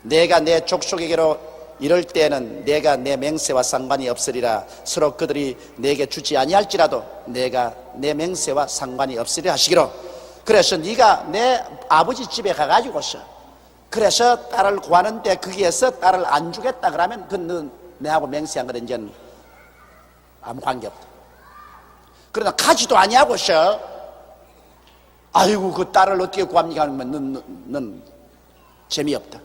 내가 내 족속에게로 이럴 때에는 내가 내 맹세와 상관이 없으리라. 서로 그들이 내게 주지 아니할지라도 내가 내 맹세와 상관이 없으리라 하시기로. 그래서 네가 내 아버지 집에 가가지고서 그래서 딸을 구하는데 거기에서 딸을 안 주겠다 그러면 그는 내하고 맹세한 거는 이제는 아무 관계없다. 그러나 가지도 아니하고서 아이고 그 딸을 어떻게 구합니까 하면 넌 재미없다.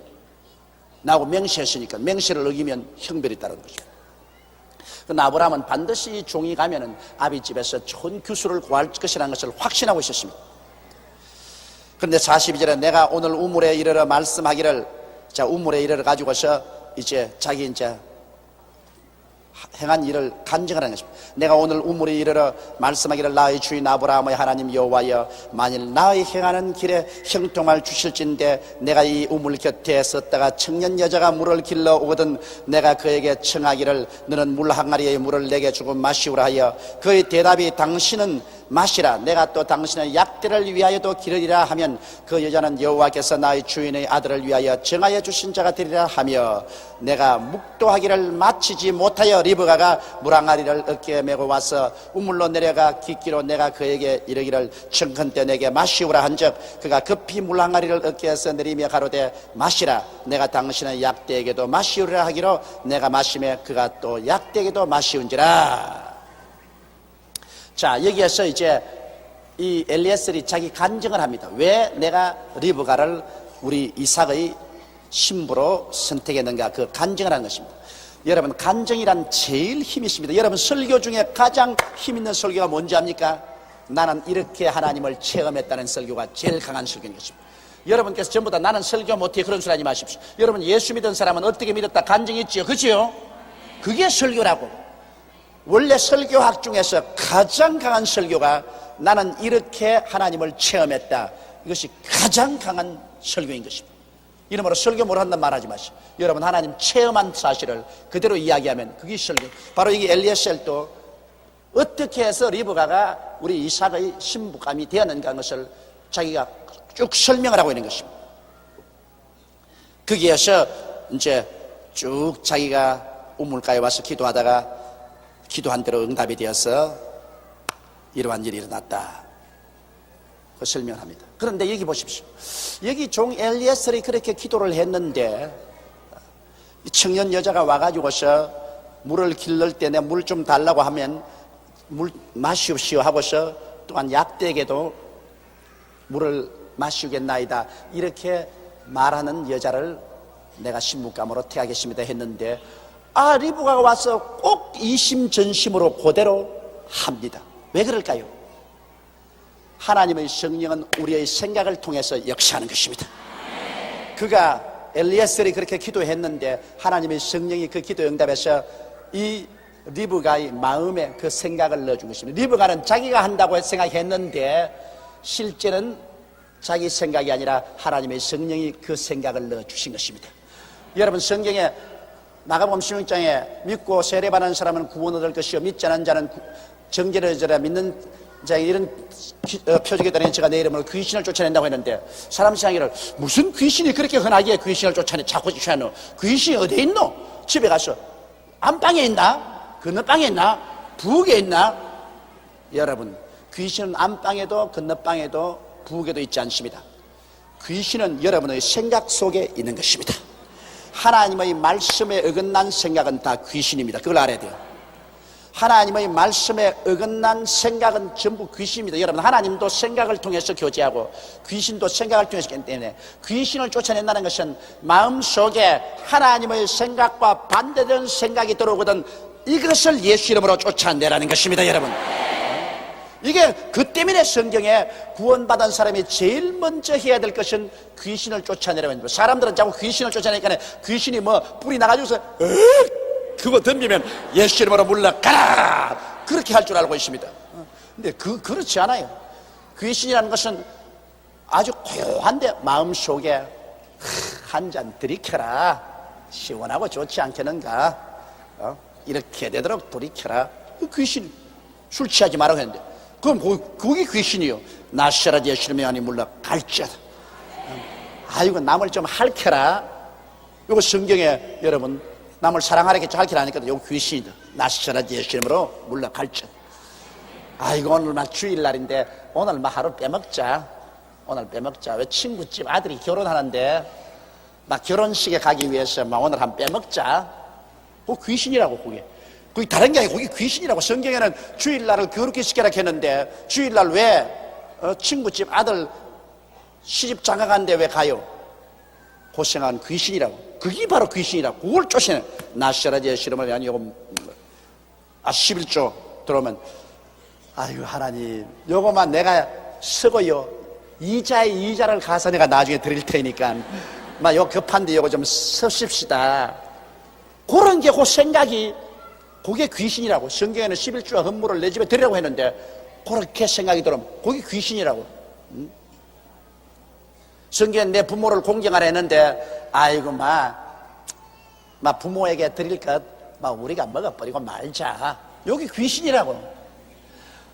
나하고 맹세했으니까 맹세를 어기면 형벌이 따르는 것입니다. 그러나 아브라함은 반드시 종이 가면은 아비집에서 좋은 규수를 구할 것이라는 것을 확신하고 있었습니다. 그런데 42절에 내가 오늘 우물에 이르러 말씀하기를, 자, 우물에 이르러 가지고서 이제 자기 이제 행한 일을 간증하라는 것입니다. 내가 오늘 우물에 이르러 말씀하기를 나의 주인 아브라함의 하나님 여호와여, 만일 나의 행하는 길에 형통할 주실진데 내가 이 우물 곁에 섰다가 청년 여자가 물을 길러 오거든 내가 그에게 청하기를 너는 물 항아리의 물을 내게 주고 마시우라 하여 그의 대답이 당신은 마시라, 내가 또 당신의 약대를 위하여도 기르리라 하면 그 여자는 여호와께서 나의 주인의 아들을 위하여 정하여 주신 자가 되리라 하며 내가 묵도하기를 마치지 못하여 리브가가 물항아리를 어깨에 메고 와서 우물로 내려가 깊기로 내가 그에게 이르기를 청컨대 내게 마시우라 한즉 그가 급히 물항아리를 어깨에서 내리며 가로되 마시라, 내가 당신의 약대에게도 마시우라 하기로 내가 마시매 그가 또 약대에게도 마시운지라. 자, 여기에서 이제 이 엘리에셀이 자기 간증을 합니다. 왜 내가 리브가를 우리 이삭의 신부로 선택했는가, 그 간증을 하는 것입니다. 여러분, 간증이란 제일 힘이 있습니다. 여러분, 설교 중에 가장 힘 있는 설교가 뭔지 압니까? 나는 이렇게 하나님을 체험했다는 설교가 제일 강한 설교인 것입니다. 여러분께서 전부 다 나는 설교 못해 그런 소리 하지 마십시오. 여러분, 예수 믿은 사람은 어떻게 믿었다 간증이 있지요, 그지요? 그게 설교라고. 원래 설교학 중에서 가장 강한 설교가 나는 이렇게 하나님을 체험했다, 이것이 가장 강한 설교인 것입니다. 이러므로 설교 못한다는 말하지 마시오. 여러분, 하나님 체험한 사실을 그대로 이야기하면 그게 설교. 바로 이게 엘리에셀도 어떻게 해서 리브가가 우리 이삭의 신부감이 되었는가 하는 것을 자기가 쭉 설명을 하고 있는 것입니다. 거기에서 이제 쭉 자기가 우물가에 와서 기도하다가 기도한 대로 응답이 되어서 이러한 일이 일어났다, 그 설명합니다. 그런데 여기 보십시오. 여기 종 엘리에셀이 그렇게 기도를 했는데 청년 여자가 와가지고서 물을 길를 때 내 물 좀 달라고 하면 물 마시옵시오 하고서 또한 약대에게도 물을 마시겠나이다 이렇게 말하는 여자를 내가 신부감으로 택하겠습니다 했는데 리브가가 와서 꼭 이심전심으로 그대로 합니다. 왜 그럴까요? 하나님의 성령은 우리의 생각을 통해서 역사하는 것입니다. 그가 엘리에셀이 그렇게 기도했는데 하나님의 성령이 그 기도 응답에서 이 리브가의 마음에 그 생각을 넣어준 것입니다. 리브가는 자기가 한다고 생각했는데 실제는 자기 생각이 아니라 하나님의 성령이 그 생각을 넣어주신 것입니다. 여러분, 성경에 마가복음 16장에 믿고 세례받는 사람은 구원 얻을 것이요 믿지 않은 자는 정죄를 얻으리라, 믿는 자 이런 표적에 따르는 제가 내 이름으로 귀신을 쫓아낸다고 했는데 사람 생각에는 무슨 귀신이 그렇게 흔하게 귀신을 쫓아내, 자꾸 쫓아내노? 귀신이 어디에 있노? 집에 가서 안방에 있나? 건너방에 있나? 부엌에 있나? 여러분, 귀신은 안방에도 건너방에도 부엌에도 있지 않습니다. 귀신은 여러분의 생각 속에 있는 것입니다. 하나님의 말씀에 어긋난 생각은 다 귀신입니다. 그걸 알아야 돼요. 하나님의 말씀에 어긋난 생각은 전부 귀신입니다. 여러분, 하나님도 생각을 통해서 교제하고 귀신도 생각을 통해서 하기 때문에 귀신을 쫓아낸다는 것은 마음속에 하나님의 생각과 반대되는 생각이 들어오거든 이것을 예수 이름으로 쫓아내라는 것입니다. 여러분, 이게 그 때문에 성경에 구원받은 사람이 제일 먼저 해야 될 것은 귀신을 쫓아내라고 합니다. 사람들은 자꾸 귀신을 쫓아내니까 귀신이 뭐 뿔이 나가지고서 그거 덤비면 예수 이름으로 물러가라 그렇게 할 줄 알고 있습니다. 근데 그렇지 않아요. 귀신이라는 것은 아주 고요한데 마음속에 한 잔 들이켜라, 시원하고 좋지 않겠는가, 이렇게 되도록 돌이켜라. 그 귀신, 술 취하지 말라고 했는데 그럼 그게 귀신이요. 나시라 예수님의 안에 물러갈지어다. 아이고 남을 좀 할켜라. 이거 성경에 여러분 남을 사랑하라겠죠. 할켜라니까 이거 귀신이다. 나시라 예수님으로 물러갈지어다. 아이고 오늘 막 주일날인데 오늘 막 하루 빼먹자. 오늘 빼먹자. 왜 친구집 아들이 결혼하는데 막 결혼식에 가기 위해서 막 오늘 한 빼먹자. 그거 귀신이라고. 그게 다른 게 아니고 그게 귀신이라고. 성경에는 주일날을 거룩히 지켜라 했는데 주일날 왜 친구집 아들 시집 장가가는데 왜 가요? 고생한 귀신이라고. 그게 바로 귀신이라고. 그걸 쫓아내. 나시라지의 시름을 아니 요거 11조 들어오면 아유 하나님 요거만 내가 쓰고요 이자에 이자를 가서 내가 나중에 드릴 테니까 막 요 급한데 요거 좀 쓰십시다. 그런 게 그 생각이 그게 귀신이라고. 성경에는 11조와 헌물을 내 집에 드리라고 했는데 그렇게 생각이 들으면 그게 귀신이라고. 성경에 내 부모를 공경하라 했는데 아이고 막 부모에게 드릴 것 막 우리가 먹어버리고 말자. 여기 귀신이라고.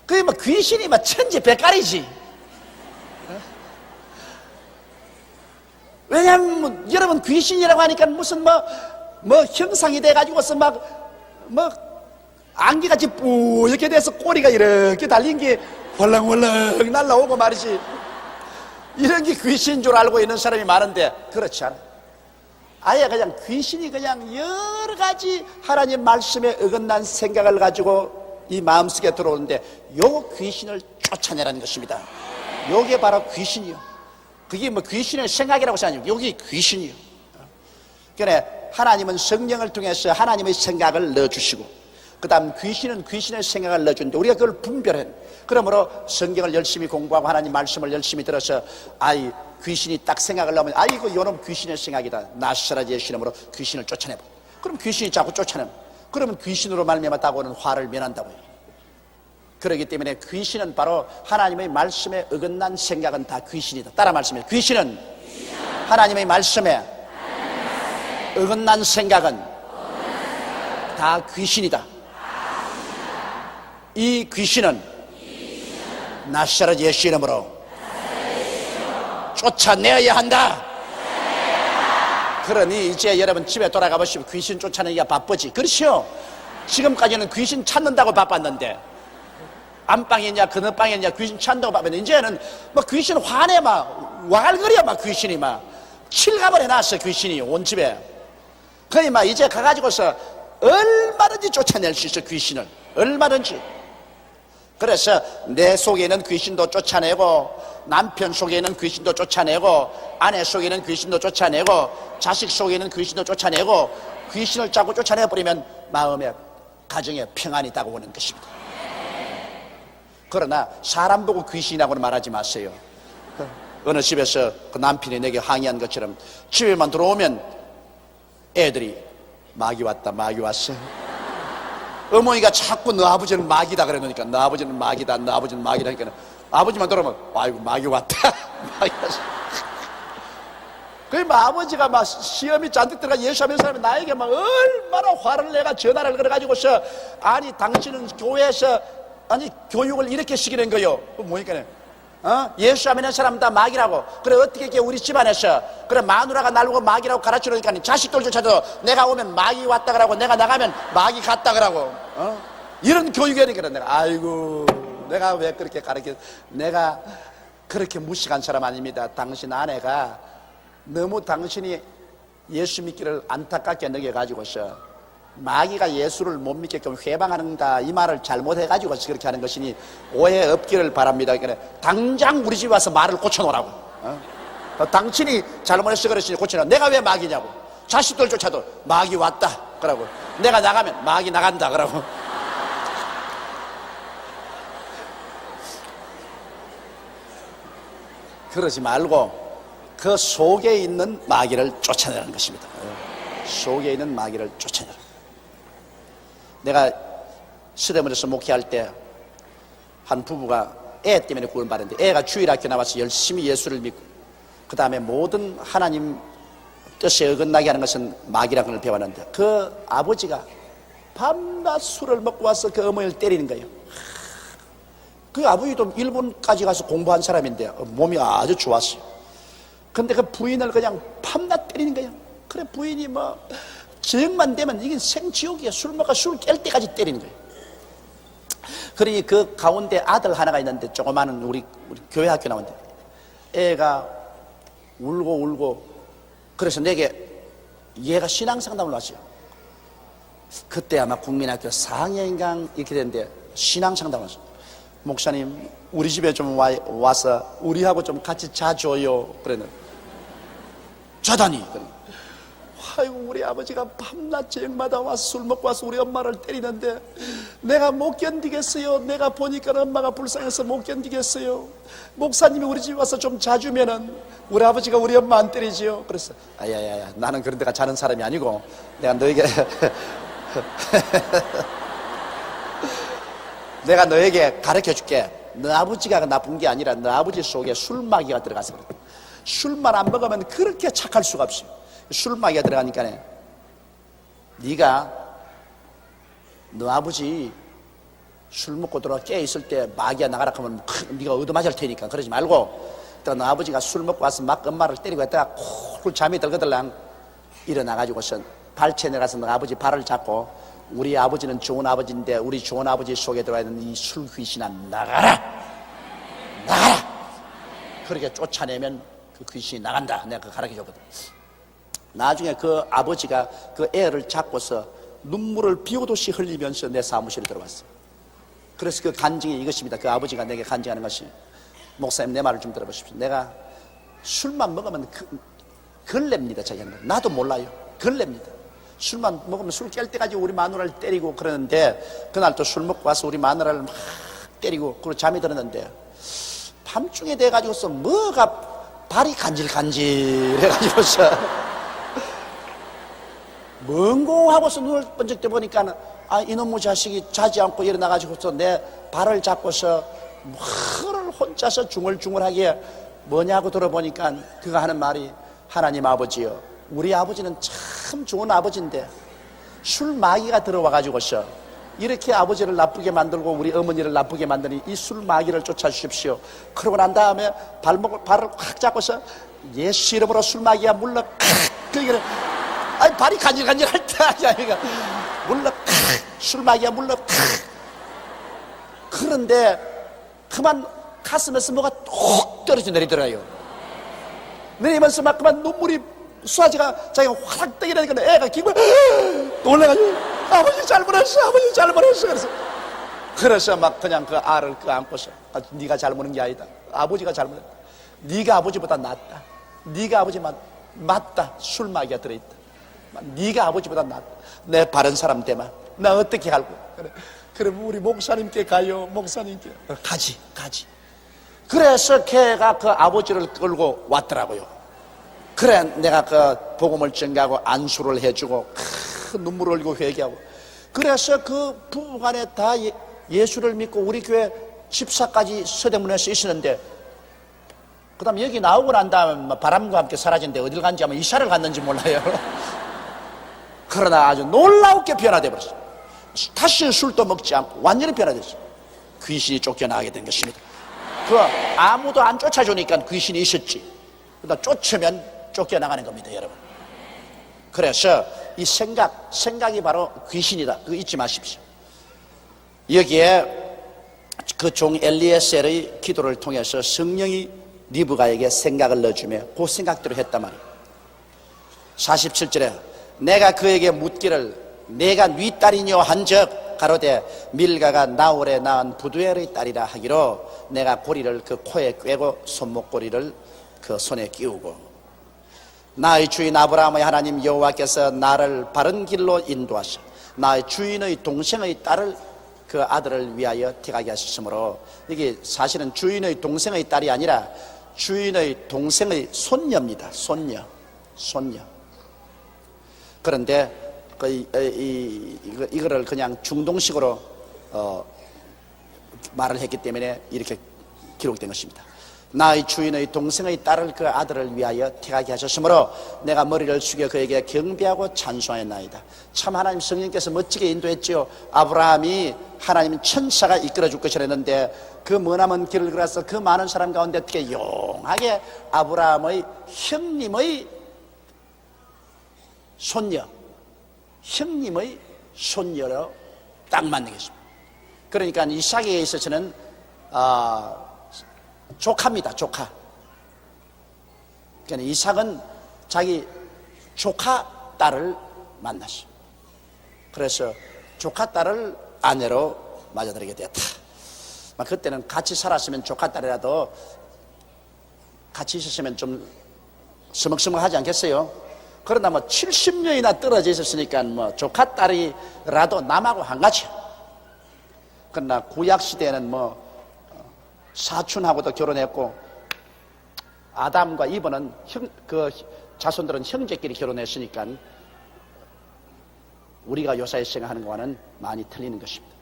그게 뭐 귀신이 막 천지백갈이지. 왜냐하면 여러분 귀신이라고 하니까 무슨 뭐 형상이 돼가지고서 뭐 안개같이 뿌옇게 돼서 꼬리가 이렇게 달린 게 헐렁헐렁 날라오고 말이지. 이런 게 귀신인 줄 알고 있는 사람이 많은데 그렇지 않아. 아예 그냥 귀신이 그냥 여러 가지 하나님 말씀에 어긋난 생각을 가지고 이 마음속에 들어오는데 요 귀신을 쫓아내라는 것입니다. 요게 바로 귀신이요. 그게 뭐 귀신의 생각이라고 생각하죠. 여기 귀신이요. 그래 하나님은 성령을 통해서 하나님의 생각을 넣어주시고 그 다음 귀신은 귀신의 생각을 넣어주는데 우리가 그걸 분별해. 그러므로 성경을 열심히 공부하고 하나님 말씀을 열심히 들어서 아이 귀신이 딱 생각을 넣으면 아이고 요놈 귀신의 생각이다. 나시라 예수 이름으로 귀신을 쫓아내봐. 그럼 귀신이 자꾸 쫓아내면 그러면 귀신으로 말미암았다고 하는 화를 면한다고요. 그렇기 때문에 귀신은 바로 하나님의 말씀에 어긋난 생각은 다 귀신이다. 따라 말씀해. 귀신은 하나님의 말씀에 어긋난 생각은 다 귀신이다. 이 귀신은 나사렛 예수 이름으로 쫓아내어야 한다. 그러니 이제 여러분 집에 돌아가 보시면 귀신 쫓아내기가 바쁘지. 그렇죠? 지금까지는 귀신 찾는다고 바빴는데 안방이냐 그늘방이냐 귀신 찾는다고 바빴는데 이제는 뭐 귀신 화내 막 와갈거려 막 귀신이 막 칠갑을 해놨어. 귀신이 온 집에. 그러니 막 이제 가가지고서 얼마든지 쫓아낼 수 있어. 귀신을 얼마든지. 그래서 내 속에 있는 귀신도 쫓아내고 남편 속에 있는 귀신도 쫓아내고 아내 속에 있는 귀신도 쫓아내고 자식 속에 있는 귀신도 쫓아내고 귀신을 자꾸 쫓아내버리면 마음에 가정에 평안이 있다고 오는 것입니다. 그러나 사람 보고 귀신이라고는 말하지 마세요. 어느 집에서 그 남편이 내게 항의한 것처럼 집에만 들어오면 애들이 마귀 왔다 마귀 왔어. 어머니가 자꾸 너 아버지는 마귀다 그러니까 너 아버지는 마귀다 너 아버지는 마귀다 하니까 아버지만 들어오면 아이고 마귀 왔다 마귀 왔어. 그러면 아버지가 막 시험이 잔뜩 들어가 예수하는 사람이 나에게 막 얼마나 화를 내가 전화를 걸어가지고서 아니 당신은 교회에서 아니 교육을 이렇게 시키는 거요. 뭐니까 예수 믿는 사람 다 마귀라고. 그래 어떻게 이렇게 우리 집안에서 그래 마누라가 날 보고 마귀라고 가르치니까 자식들조차도 내가 오면 마귀 왔다 그러고 내가 나가면 마귀 갔다 그러고 이런 교육이니까 내가 아이고 내가 왜 그렇게 가르쳐. 내가 그렇게 무식한 사람 아닙니다. 당신 아내가 너무 당신이 예수 믿기를 안타깝게 느껴가지고서 마귀가 예수를 못 믿게끔 회방하는다 이 말을 잘못해가지고 그렇게 하는 것이니 오해 없기를 바랍니다. 그러니까 당장 우리 집 와서 말을 고쳐놓으라고. 당신이 잘못해서 그랬으니 고쳐놔. 내가 왜 마귀냐고. 자식들조차도 마귀 왔다 그러고, 내가 나가면 마귀 나간다 그러고. 그러지 말고 그 속에 있는 마귀를 쫓아내라는 것입니다. 속에 있는 마귀를 쫓아내라. 내가 서대문에서 목회할 때 한 부부가 애 때문에 구원받았는데, 애가 주일학교 나와서 열심히 예수를 믿고 그 다음에 모든 하나님 뜻에 어긋나게 하는 것은 마귀라는 걸 배웠는데, 그 아버지가 밤낮 술을 먹고 와서 그 어머니를 때리는 거예요. 그 아버지도 일본까지 가서 공부한 사람인데 몸이 아주 좋았어요. 근데 그 부인을 그냥 밤낮 때리는 거예요. 그래, 부인이 뭐 저녁만 되면 이게 생지옥이야. 술 먹고 술 깰 때까지 때리는 거예요. 그러니 그 가운데 아들 하나가 있는데, 조그마한 우리 교회 학교 나오는데 애가 울고 그래서 내게 얘가 신앙 상담을 왔어요. 그때 아마 국민학교 4학년인가 이렇게 됐는데 신앙 상담을 왔어요. 목사님, 우리 집에 좀 와서 우리하고 좀 같이 자줘요. 그랬는데 자다니. 아이고, 우리 아버지가 밤낮 저녁마다 와서 술 먹고 와서 우리 엄마를 때리는데 내가 못 견디겠어요. 내가 보니까 엄마가 불쌍해서 못 견디겠어요. 목사님이 우리 집에 와서 좀 자주면은 우리 아버지가 우리 엄마 안 때리지요. 그랬어. 아야야야, 나는 그런 데가 자는 사람이 아니고 내가 너에게 내가 너에게 가르쳐 줄게. 너 아버지가 나쁜 게 아니라 너 아버지 속에 술마귀가 들어가서 그래. 술만 안 먹으면 그렇게 착할 수가 없어요. 술마귀가 들어가니까 네가 너 아버지 술 먹고 들어와 깨 있을 때 마귀가 나가라 하면 네가 얻어맞을 테니까 그러지 말고, 너 아버지가 술 먹고 와서 막 엄마를 때리고 했다가 콜 잠이 들거들랑 일어나가지고서 발치에 내려가서 너 아버지 발을 잡고, 우리 아버지는 좋은 아버지인데 우리 좋은 아버지 속에 들어와 있는 이 술 귀신아 나가라 그렇게 쫓아내면 그 귀신이 나간다. 내가 그거 가르쳐 줬거든. 나중에 그 아버지가 그 애를 잡고서 눈물을 비 오듯이 흘리면서 내 사무실에 들어왔어. 그래서 그 간증이 이것입니다. 그 아버지가 내게 간증하는 것이, 목사님 내 말을 좀 들어보십시오. 내가 술만 먹으면 걸렙니다. 자기는 나도 몰라요. 걸렙니다. 술만 먹으면 술 깰 때까지 우리 마누라를 때리고 그러는데, 그날 또 술 먹고 와서 우리 마누라를 막 때리고 그리고 잠이 들었는데 밤중에 돼가지고서 뭐가 발이 간질간질 해가지고서 뭔고 하고서 눈을 번쩍 떠보니까 이놈의 자식이 자지 않고 일어나가지고서 내 발을 잡고서 뭐를 혼자서 중얼중얼하게 뭐냐고 들어보니까 그가 하는 말이, 하나님 아버지요, 우리 아버지는 참 좋은 아버지인데 술 마귀가 들어와가지고서 이렇게 아버지를 나쁘게 만들고 우리 어머니를 나쁘게 만드니 이 술 마귀를 쫓아주십시오. 그러고 난 다음에 발을 확 잡고서 예수 이름으로 술 마귀야 물러 그게 아니 발이 간질간질할 때 아니야. 물러 술 마귀야 물러. 그런데 그만 가슴에서 뭐가 톡 떨어져 내리더라요. 내리면서 막 그만 눈물이 수아지가 자기가 화락 떠기라니까 애가 기분 놀래가지고 아버지 잘못했어, 아버지 잘못했어. 그래서 막 그냥 그 알을 안고서 네가 잘못한 게 아니다. 아버지가 잘못했다. 네가 아버지보다 낫다. 네가 아버지 맞다. 술마귀가 들어있다. 네가 아버지보다 낫다. 내 바른 사람 되마. 나 어떻게 알고? 그래. 그럼 우리 목사님께 가요. 목사님께 가지. 그래서 걔가 그 아버지를 끌고 왔더라고요. 그래, 내가 그 복음을 전가하고 안수를 해주고 눈물을 흘리고 회개하고, 그래서 그 부부간에 다 예수를 믿고 우리 교회 집사까지 서대문에서 있었는데, 그 다음 여기 나오고 난 다음에 바람과 함께 사라진데 어딜 간지 아마 이사를 갔는지 몰라요. 그러나 아주 놀랍게 변화돼 버렸어요. 다시는 술도 먹지 않고 완전히 변화됐어요. 귀신이 쫓겨나게 된 것입니다. 그 아무도 안 쫓아주니까 귀신이 있었지. 그러다 쫓으면 쫓겨나가는 겁니다, 여러분. 그래서 이 생각이 바로 귀신이다. 그거 잊지 마십시오. 여기에 그 종 엘리에셀의 기도를 통해서 성령이 리브가에게 생각을 넣어주며 그 생각대로 했단 말이에요. 47절에 내가 그에게 묻기를 내가 네 딸이뇨 한적 가로되 밀가가 나홀에 낳은 부두엘의 딸이라 하기로 내가 고리를 그 코에 꿰고 손목고리를 그 손에 끼우고 나의 주인 아브라함의 하나님 여호와께서 나를 바른 길로 인도하셔 나의 주인의 동생의 딸을 그 아들을 위하여 택하게 하셨으므로 이게 사실은 주인의 동생의 딸이 아니라 주인의 동생의 손녀입니다. 손녀. 그런데 이거를 그냥 중동식으로 말을 했기 때문에 이렇게 기록된 것입니다. 나의 주인의 동생의 딸을 그 아들을 위하여 택하게 하셨으므로 내가 머리를 숙여 그에게 경배하고 찬송하였나이다. 참 하나님 성령께서 멋지게 인도했지요. 아브라함이 하나님 천사가 이끌어줄 것이라 했는데 그 머나먼 길을 걸어서 그 많은 사람 가운데 어떻게 용하게 아브라함의 형님의 손녀로 딱 맞는 것입니다. 그러니까 이삭에 있어서는 조카입니다. 조카. 그러니까 이삭은 자기 조카 딸을 만났어요. 그래서 조카 딸을 아내로 맞아들이게 되었다. 그때는 같이 살았으면 조카 딸이라도 같이 있었으면 좀 서먹서먹하지 않겠어요? 그러나 70년이나 떨어져 있었으니까 조카 딸이라도 남하고 한 가지. 그러나 구약 시대에는 사촌하고도 결혼했고 아담과 이브는 그 자손들은 형제끼리 결혼했으니까 우리가 요사에 생각하는 것과는 많이 틀리는 것입니다.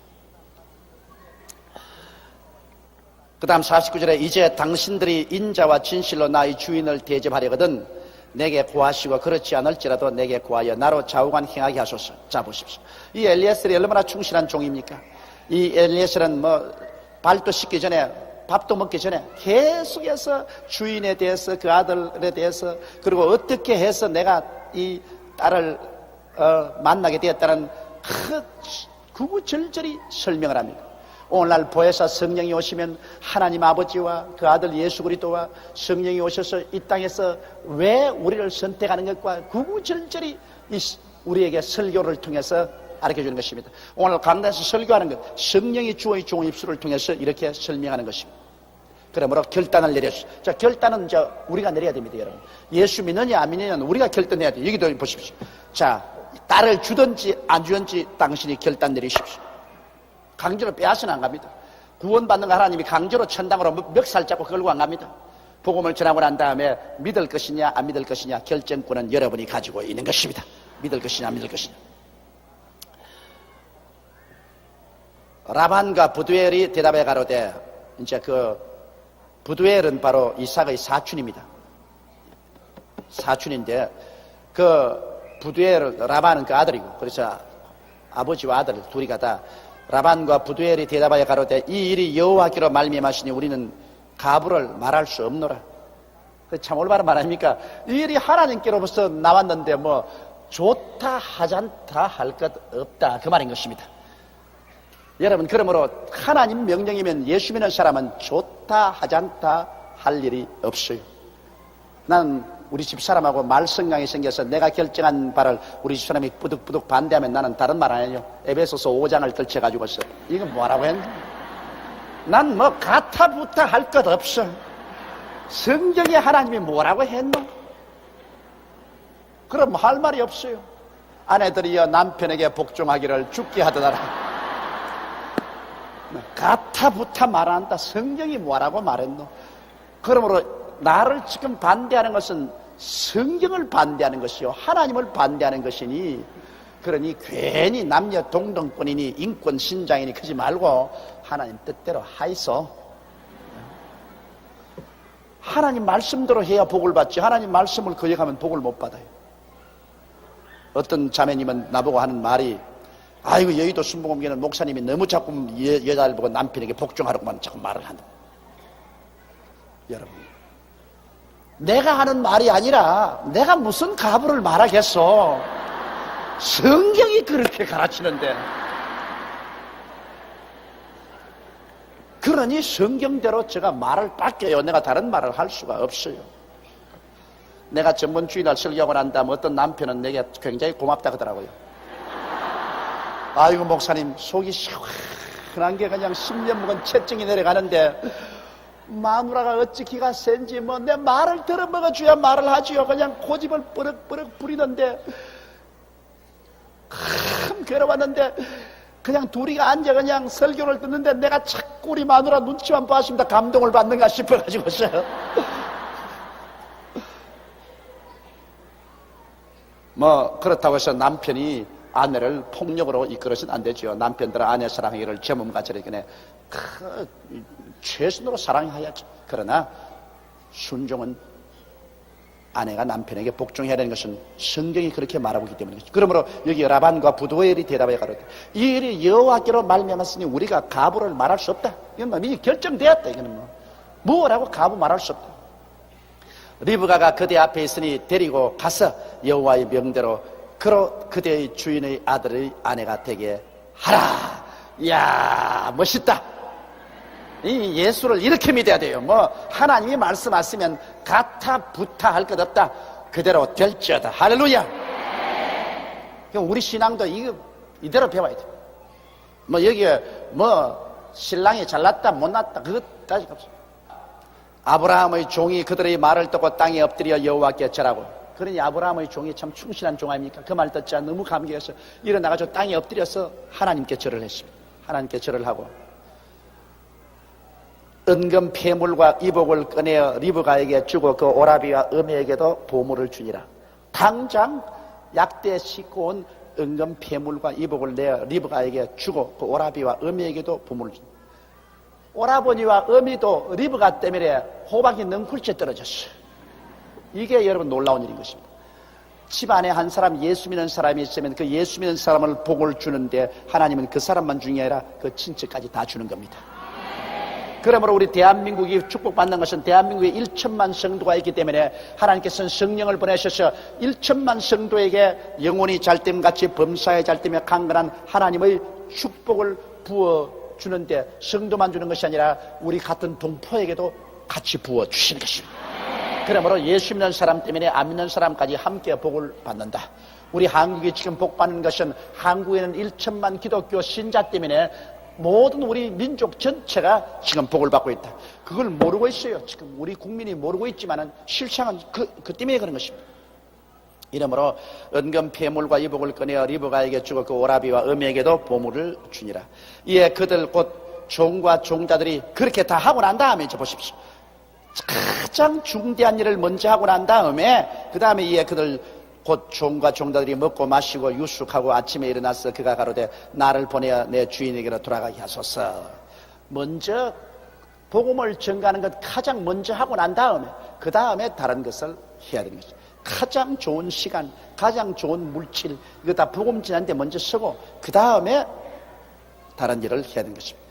그 다음 49절에 이제 당신들이 인자와 진실로 나의 주인을 대접하려거든 내게 구하시고 그렇지 않을지라도 내게 구하여 나로 좌우간 행하게 하소서. 자 보십시오. 이 엘리에셀이 얼마나 충실한 종입니까? 이 엘리에셀은 발도 씻기 전에 밥도 먹기 전에 계속해서 주인에 대해서 그 아들에 대해서 그리고 어떻게 해서 내가 이 딸을 만나게 되었다는 구구절절히 설명을 합니다. 오늘날 보혜사 성령이 오시면 하나님 아버지와 그 아들 예수 그리스도와 성령이 오셔서 이 땅에서 왜 우리를 선택하는 것과 구구절절히 우리에게 설교를 통해서 가르쳐주는 것입니다. 오늘 강단에서 설교하는 것 성령이 주의 종 입술을 통해서 이렇게 설명하는 것입니다. 그러므로 결단을 내렸어요. 자, 결단은 우리가 내려야 됩니다, 여러분. 예수 믿느냐 안 믿느냐는 우리가 결단해야 돼요. 여기도 보십시오. 자, 딸을 주든지 안 주든지 당신이 결단 내리십시오. 강제로 빼앗으면 안 갑니다. 구원받는 거 하나님이 강제로 천당으로 멱살 잡고 끌고 안 갑니다. 복음을 전하고 난 다음에 믿을 것이냐 안 믿을 것이냐 결정권은 여러분이 가지고 있는 것입니다. 믿을 것이냐 안 믿을 것이냐. 라반과 부두엘이 대답해 가로되 이제 그 부두엘은 바로 이삭의 사촌입니다. 사촌인데 그 부두엘 라반은 그 아들이고 그래서 아버지와 아들 둘이 가다 라반과 부두엘이 대답하여 가로되 이 일이 여호와께로 말미암았으니 우리는 가부를 말할 수 없노라. 참 올바른 말 아닙니까? 이 일이 하나님께로부터 나왔는데 좋다 하잔다 할 것 없다 그 말인 것입니다. 여러분 그러므로 하나님 명령이면 예수 믿는 사람은 좋다 하잔다 할 일이 없어요. 나는 우리 집사람하고 말썽강이 생겨서 내가 결정한 바를 우리 집사람이 뿌득뿌득 반대하면 나는 다른 말 안 해요. 에베소서 5장을 들쳐가지고서 이건 뭐라고 했는데 난 가타부타 할 것 없어. 성경에 하나님이 뭐라고 했노? 그럼 할 말이 없어요. 아내들이여 남편에게 복종하기를 죽게 하더라. 가타부타 말 안 한다. 성경이 뭐라고 말했노? 그러므로 나를 지금 반대하는 것은 성경을 반대하는 것이요 하나님을 반대하는 것이니 그러니 괜히 남녀 동등권이니 인권 신장이니 그러지 말고 하나님 뜻대로 하이소. 하나님 말씀대로 해야 복을 받지 하나님 말씀을 거역하면 복을 못 받아요. 어떤 자매님은 나보고 하는 말이 아이고 여의도 순복음교회는 목사님이 너무 자꾸 여자를 보고 남편에게 복종하라고만 자꾸 말을 한다. 여러분 내가 하는 말이 아니라 내가 무슨 가부를 말하겠어. 성경이 그렇게 가르치는데 그러니 성경대로 제가 말을 닦여요. 내가 다른 말을 할 수가 없어요. 내가 전번 주일날 설교하고 난 다음 어떤 남편은 내게 굉장히 고맙다 그러더라고요. 아이고 목사님 속이 시원한 게 그냥 10년 묵은 채증이 내려가는데 마누라가 어찌 기가 센지 뭐 내 말을 들어먹어줘야 말을 하지요. 그냥 고집을 뻐럭뻐럭 부리는데 참 괴로웠는데 그냥 둘이가 앉아 그냥 설교를 듣는데 내가 자꾸 우리 마누라 눈치만 봤습니다. 감동을 받는가 싶어가지고서요. 뭐 그렇다고 해서 남편이 아내를 폭력으로 이끌어서는 안 되죠. 남편들은 아내 사랑하기를 제몸같이 이렇게 최선으로 사랑해야지. 그러나 순종은 아내가 남편에게 복종해야 되는 것은 성경이 그렇게 말하고 있기 때문이죠. 그러므로 여기 라반과 부두엘이 대답해 가로되 이 일이 여호와께로 말미암았으니 우리가 가부를 말할 수 없다. 이건 이미 결정되었다. 이거는 뭐라고 가부 말할 수 없다. 리브가가 그대 앞에 있으니 데리고 가서 여호와의 명대로 그대의 주인의 아들의 아내가 되게 하라. 이야 멋있다. 이 예수를 이렇게 믿어야 돼요. 뭐 하나님이 말씀하시면 가타 부타 할 것 없다. 그대로 될지어다. 할렐루야. 우리 신앙도 이대로 배워야 돼. 뭐 여기에 뭐 신랑이 잘났다 못났다 그것까지 없어. 아브라함의 종이 그들의 말을 듣고 땅에 엎드려 여호와께 절하고. 그러니 아브라함의 종이 참 충실한 종 아닙니까? 그 말 듣자 너무 감격해서 일어나가지고 땅에 엎드려서 하나님께 절을 했습니다. 하나님께 절을 하고 은금 폐물과 이복을 꺼내어 리브가에게 주고 그 오라비와 어미에게도 보물을 주니라. 당장 약대 싣고 온 은금 폐물과 이복을 내어 리브가에게 주고 그 오라비와 어미에게도 보물을 주니라. 오라버니와 어미도 리브가 때문에 호박이 넝쿨째 떨어졌어요. 이게 여러분 놀라운 일인 것입니다. 집안에 한 사람 예수 믿는 사람이 있으면 그 예수 믿는 사람을 복을 주는데 하나님은 그 사람만 중이 아니라 그 친척까지 다 주는 겁니다. 그러므로 우리 대한민국이 축복받는 것은 대한민국에 1천만 성도가 있기 때문에 하나님께서는 성령을 보내셔서 1천만 성도에게 영혼이 잘됨같이 범사에 잘되며 강건한 하나님의 축복을 부어주는데 성도만 주는 것이 아니라 우리 같은 동포에게도 같이 부어주시는 것입니다. 그러므로 예수 믿는 사람 때문에 안 믿는 사람까지 함께 복을 받는다. 우리 한국이 지금 복받는 것은 한국에는 1천만 기독교 신자 때문에 모든 우리 민족 전체가 지금 복을 받고 있다. 그걸 모르고 있어요. 지금 우리 국민이 모르고 있지만은 실상은 그 때문에 그런 것입니다. 이러므로 은금 폐물과 이복을 꺼내어 리브가에게 주고 그 오라비와 어미에게도 보물을 주니라. 이에 그들 곧 종과 종자들이 그렇게 다 하고 난 다음에 이제 보십시오. 가장 중대한 일을 먼저 하고 난 다음에 그 다음에 이에 그들 곧 종과 종자들이 먹고 마시고 유숙하고 아침에 일어나서 그가 가로되 나를 보내어 내 주인에게로 돌아가게 하소서. 먼저 복음을 전가하는 것 가장 먼저 하고 난 다음에 그 다음에 다른 것을 해야 되는 것이죠. 가장 좋은 시간, 가장 좋은 물질 이거 다 복음 전하는데 먼저 쓰고 그 다음에 다른 일을 해야 되는 것입니다.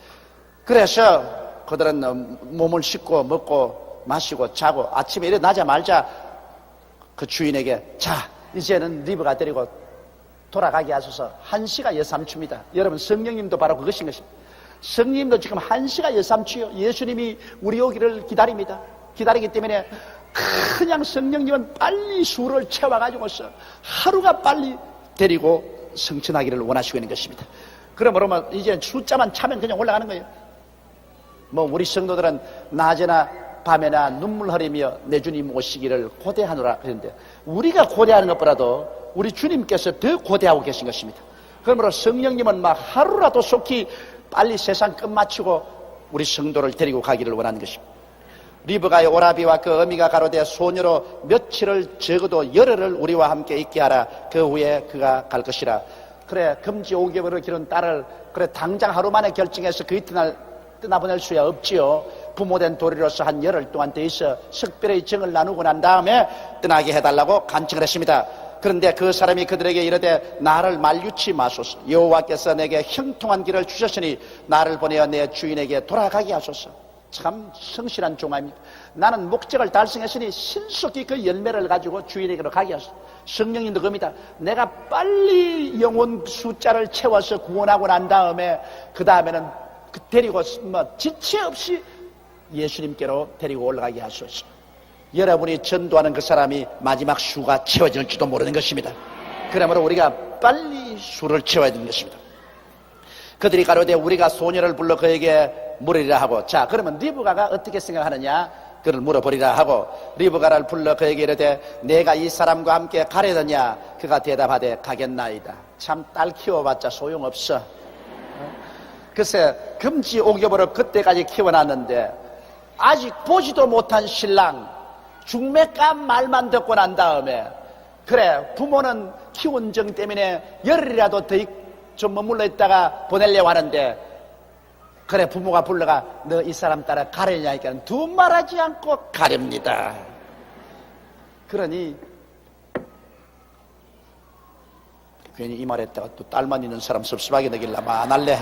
그래서 그들은 몸을 씻고 먹고 마시고 자고 아침에 일어나자마자 그 주인에게 자 이제는 리브가 데리고 돌아가게 하소서. 한시가 여삼추입니다. 여러분 성령님도 바로 그것인 것입니다. 성령님도 지금 한시가 여삼추요. 예수님이 우리 오기를 기다립니다. 기다리기 때문에 그냥 성령님은 빨리 수를 채워가지고서 하루가 빨리 데리고 성천하기를 원하시고 있는 것입니다. 그러므로 뭐 이제 숫자만 차면 그냥 올라가는 거예요. 뭐 우리 성도들은 낮에나 밤에나 눈물 흘리며 내 주님 오시기를 고대하노라 그랬는데 우리가 고대하는 것보다도 우리 주님께서 더 고대하고 계신 것입니다. 그러므로 성령님은 막 하루라도 속히 빨리 세상 끝마치고 우리 성도를 데리고 가기를 원하는 것입니다. 리브가의 오라비와 그 어미가 가로되 소녀로 며칠을 적어도 열흘을 우리와 함께 있게 하라. 그 후에 그가 갈 것이라. 그래 금지 5개월을 기른 딸을 그래 당장 하루 만에 결정해서 그 이튿날 떠나보낼 수야 없지요. 부모된 도리로서 한 열흘 동안 돼 있어 특별히 정을 나누고 난 다음에 떠나게 해달라고 간청을 했습니다. 그런데 그 사람이 그들에게 이르되 나를 말유치 마소서. 여호와께서 내게 형통한 길을 주셨으니 나를 보내어 내 주인에게 돌아가게 하소서. 참 성실한 종 아닙니까? 나는 목적을 달성했으니 신속히 그 열매를 가지고 주인에게로 가게 하소서. 성령님도 그럽니다. 내가 빨리 영혼 숫자를 채워서 구원하고 난 다음에 그 다음에는 데리고 뭐 지체 없이 예수님께로 데리고 올라가게 하소서. 여러분이 전도하는 그 사람이 마지막 수가 채워질지도 모르는 것입니다. 그러므로 우리가 빨리 수를 채워야 되는 것입니다. 그들이 가로되 우리가 소녀를 불러 그에게 물으리라 하고, 자 그러면 리브가가 어떻게 생각하느냐, 그를 물어보리라 하고, 리브가를 불러 그에게 이르되 내가 이 사람과 함께 가려느냐. 그가 대답하되 가겠나이다. 참 딸 키워봤자 소용없어. 글쎄 금지 옥여보를 그때까지 키워놨는데 아직 보지도 못한 신랑 중매감 말만 듣고 난 다음에, 그래 부모는 키운 정 때문에 열흘이라도 더 좀 머물러 있다가 보내려고 하는데, 그래 부모가 불러가 너 이 사람 따라 가려냐니까 두 말하지 않고 가렵니다. 그러니 괜히 이 말했다가 또 딸만 있는 사람 섭섭하게 되길라면 안 할래.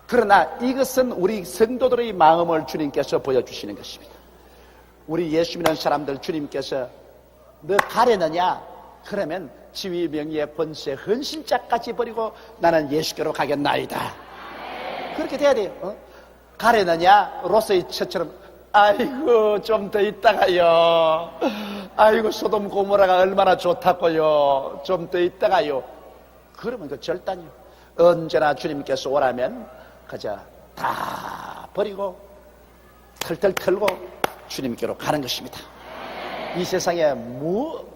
그러나 이것은 우리 성도들의 마음을 주님께서 보여주시는 것입니다. 우리 예수 믿는 사람들 주님께서 너 가려느냐? 그러면 지위 명예의 권세 헌신자까지 버리고 나는 예수께로 가겠나이다. 그렇게 돼야 돼요. 가려느냐? 로스의 처처럼 아이고 좀 더 있다가요, 아이고 소돔 고모라가 얼마나 좋다고요, 좀 더 있다가요. 그러면 그 절단이요. 언제나 주님께서 오라면 그저 다 버리고 털털 털고 주님께로 가는 것입니다. 이 세상에 뭐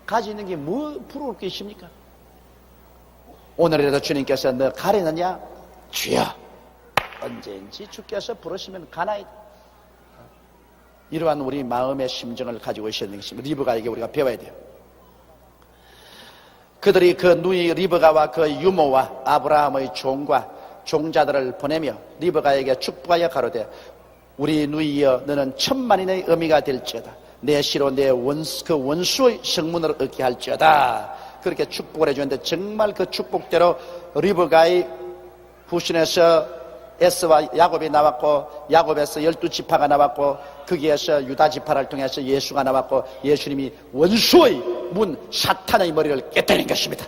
가지고 있는 게 뭐 부러울 게 있습니까? 오늘이라도 주님께서 너 가려느냐? 주여 언제인지 주께서 부르시면 가나이다. 이러한 우리 마음의 심정을 가지고 있어야 되는 것입니다. 리브가에게 우리가 배워야 돼요. 그들이 그 누이 리브가와 그 유모와 아브라함의 종과 종자들을 보내며 리브가에게 축복하여 가로되 우리 누이여 너는 천만인의 어미가 될지어다. 내 시로 내 원수의 성문을 얻게 할지어다. 그렇게 축복을 해주는데 정말 그 축복대로 리브가의 후신에서 에스와 야곱이 나왔고, 야곱에서 12지파가 나왔고, 거기에서 유다 지파를 통해서 예수가 나왔고, 예수님이 원수의 문 사탄의 머리를 깨뜨린 것입니다.